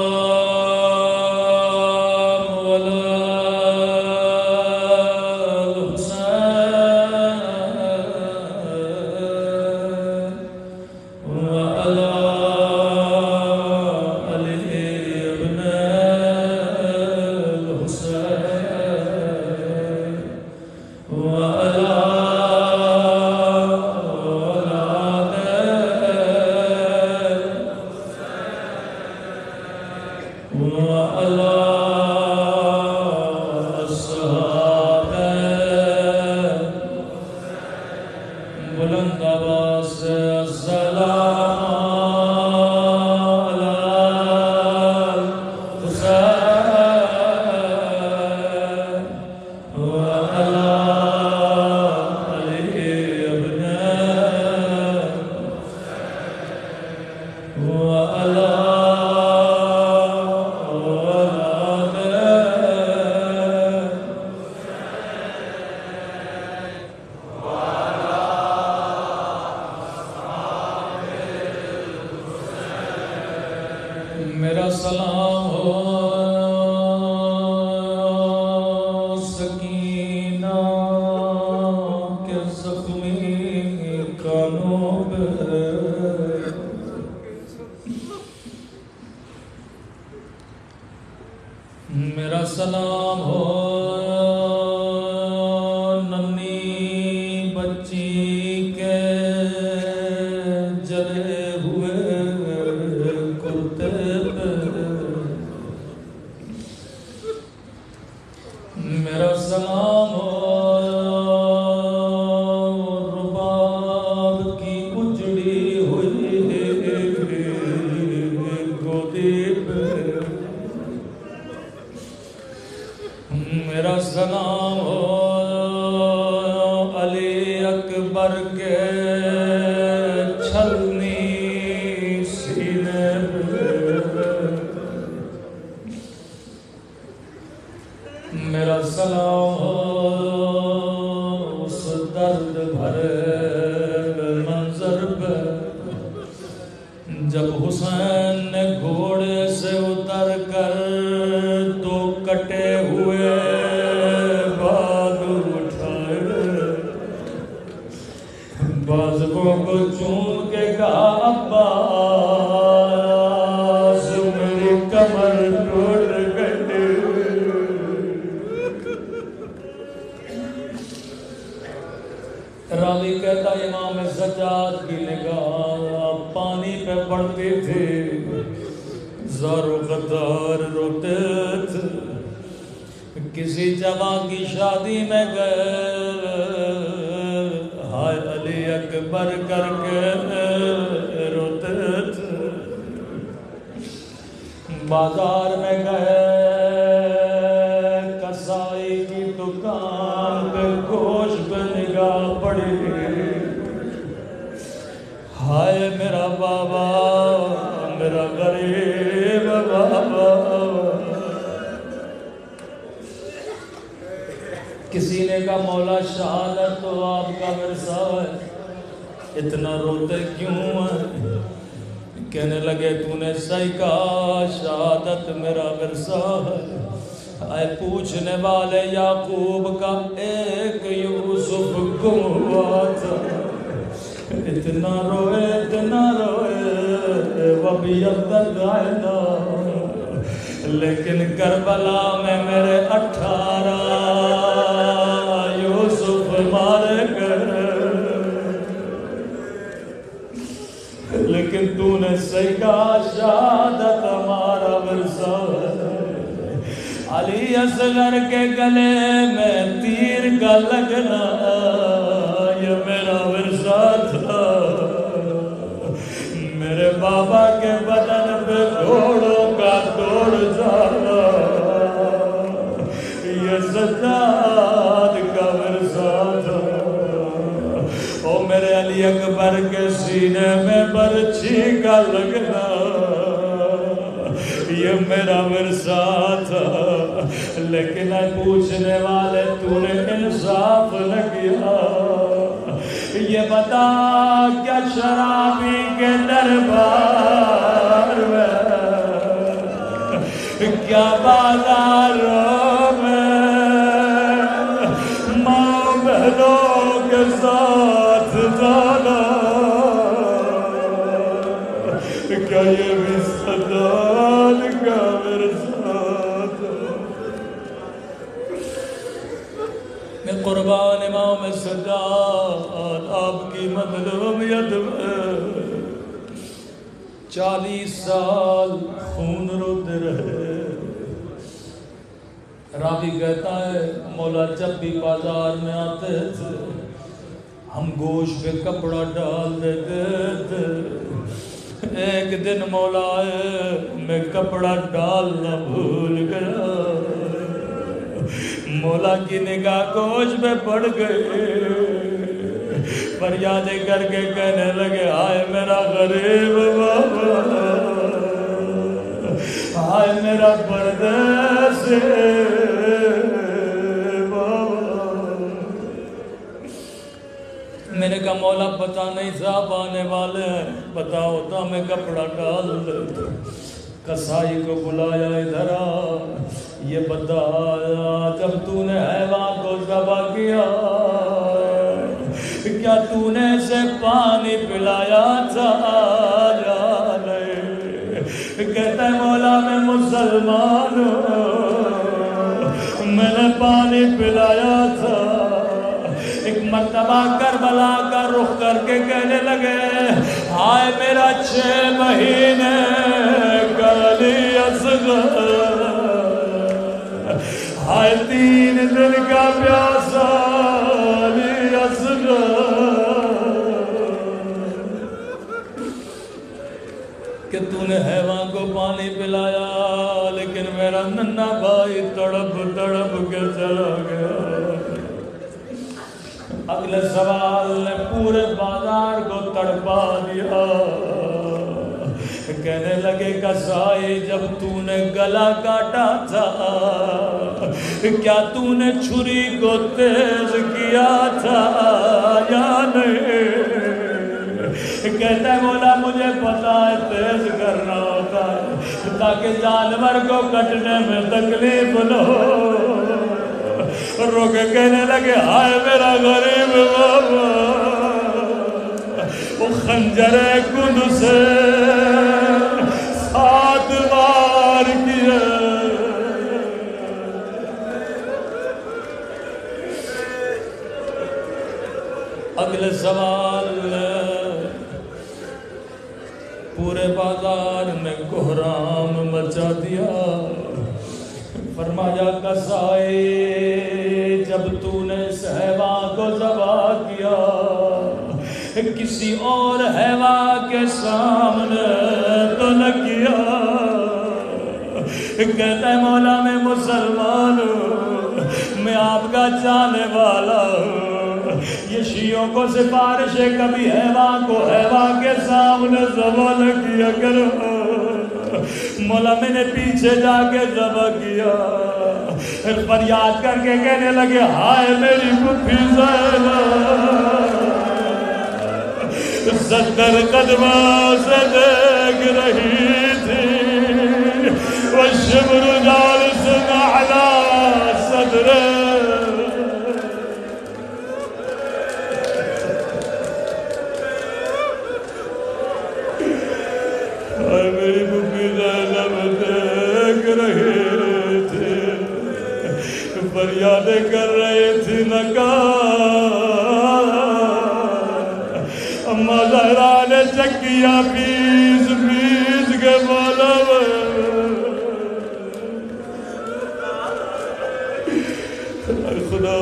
میرا سلام ہو سکینہ کے زخمی میرا سلام ہو ننھی بچی کے جلے ہوئے کرتے پہ، میرا سلام ہو رباب کی اجڑی ہوئی گودی پہ، میرا سلام ہو علی اکبر کے چھلنی سینے پہ، میرا سلام ہو اس درد بھرے منظر پہ جب حسین نے گھوڑے سے اتر کر دو کٹے ہوئے بازو اٹھائے، بازوؤں کو چوم کے کہا عباس میری کمر ٹوٹ گئی، راوی کہتا امام سجاد کی نگاہ پانی پہ پڑتی تھی، زار و غدار روتے تھے، کسی جوان کی شادی میں گئے ہائے علی اکبر کر کے روتے تھے، بازار میں گئے کسائی کی دکان پہ گوشت پہ نگاہ پڑی، ہائے میرا بابا میرا غریب بابا، کسی نے کہا مولا شہادت تو آپ کا ورثہ ہے، اتنا روتے کیوں ہے؟ کہنے لگے تو نے صحیح کہا شہادت میرا ورثہ ہے، آئے پوچھنے والے یعقوب کا ایک یوسف گم ہوا تھا، اتنا روئے وَبِيَضَّتْ عَيْنَاهُ، لیکن کربلا میں میرے 18 یوسف مارے گئے، لیکن تو نے صحیح کہا شہادت ہمارا ورثہ ہے، علی اصغر کے گلے میں تیر کا لگنا یہ میرا ورثہ تھا، میرے بابا کے بدن پہ گھوڑوں کا دوڑ جانا یہ سجاد کا ورثہ تھا، او میرے علی اکبر کے سینے میں برچھی کا لگنا یہ میرا ورثہ تھا، لیکن پوچھنے والے تو نے انصاف نہ کیا، یہ بتا کیا شرابی کے دربار میں کیا بازاروں میں ماں بہنوں کے ساتھ جانا کیا یہ بھی سجاد کا ورثہ تھا؟ میں قربان امام سجاد آپ کی مظلومیت میں 40 سال خون روتے رہے، راوی کہتا ہے مولا جب بھی بازار میں آتے تھے ہم گوشت پہ کپڑا ڈال دیتے تھے، ایک دن مولا آئے میں کپڑا ڈالنا بھول گیا، مولا کی نگاہ گوشت پہ پڑ گئی، فریادیں کر کے کہنے لگے ہائے میرا غریب بابا، ہائے میرا پردیسی بابا، میں نے کہا مولا پتہ نہیں صاحب آنے والے ہیں، پتہ ہوتا میں کپڑا ڈال دیتا، کسائی کو بلایا ادھر آ، یہ بتایا جب تو نے حیوان کو ذبح کیا کیا تو نے اسے پانی پلایا تھا یا نہیں؟ کہتا ہے مولا میں مسلمان ہوں، میں نے پانی پلایا تھا۔ ایک مرتبہ کربلا کا رخ کر کے کہنے لگے ہائے میرا 6 مہینے کا علی اصغر، ہائے 3 دن کا پیاسا علی اصغر، کہ تو نے حیوان کو پانی پلایا لیکن میرا ننھا بھائی تڑپ تڑپ کے چلا گیا۔ اگلے سوال نے پورے بازار کو تڑپا دیا، کہنے لگے قصائی جب تو نے گلا کاٹا تھا کیا تو نے چھری کو تیز کیا تھا یا نہیں؟ کہتا ہے مولا مجھے پتا ہے تیز کرنا ہوتا ہے تاکہ جانور کو کٹنے میں تکلیف نہ ہو۔ رو کے کہنے لگے ہائے میرا غریب بابا، وہ خنجر کن سے 7 بار کیا۔ اگلے سوال پورے بازار میں کوہرام مچا دیا، فرمایا قصائی جب تو نے اس حیوان کو ذبح کیا کسی اور حیوان کے سامنے تو نہ کیا۔ کہتا ہے مولا میں مسلمان ہوں، میں آپ کا چاہنے والا ہوں، یہ شیعوں کو سفارش ہے کبھی حیوان کو حیوان کے سامنے ذبح نہ کیا کرو۔ مولا میں نے پیچھے جا کے ذبح کیا، فریاد کر کے کہنے لگے ہائے میری پھوپھی زینب 70 قدموں سے دیکھ رہی تھی، والشبر جالس على صدره۔ میری پھوپھی زینب دیکھ رہے تھے، فریادیں کر رہے تھی اما زہرا نے چکیا پیس پیس کے بولا خدا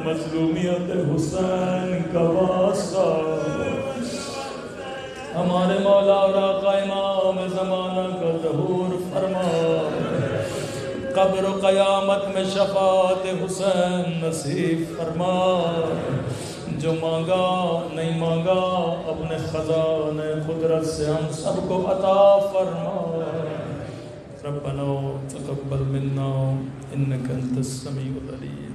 مظلومیت حسین کا واسطہ ہمارے مولا اور آقا امام زمانہ کا ظہور فرما، قبر و قیامت میں شفاعت حسین نصیب فرما، جو مانگا نہیں مانگا اپنے خزانہ قدرت سے ہم سب کو عطا فرما۔ ربنا تقبل منا انك انت السميع العليم۔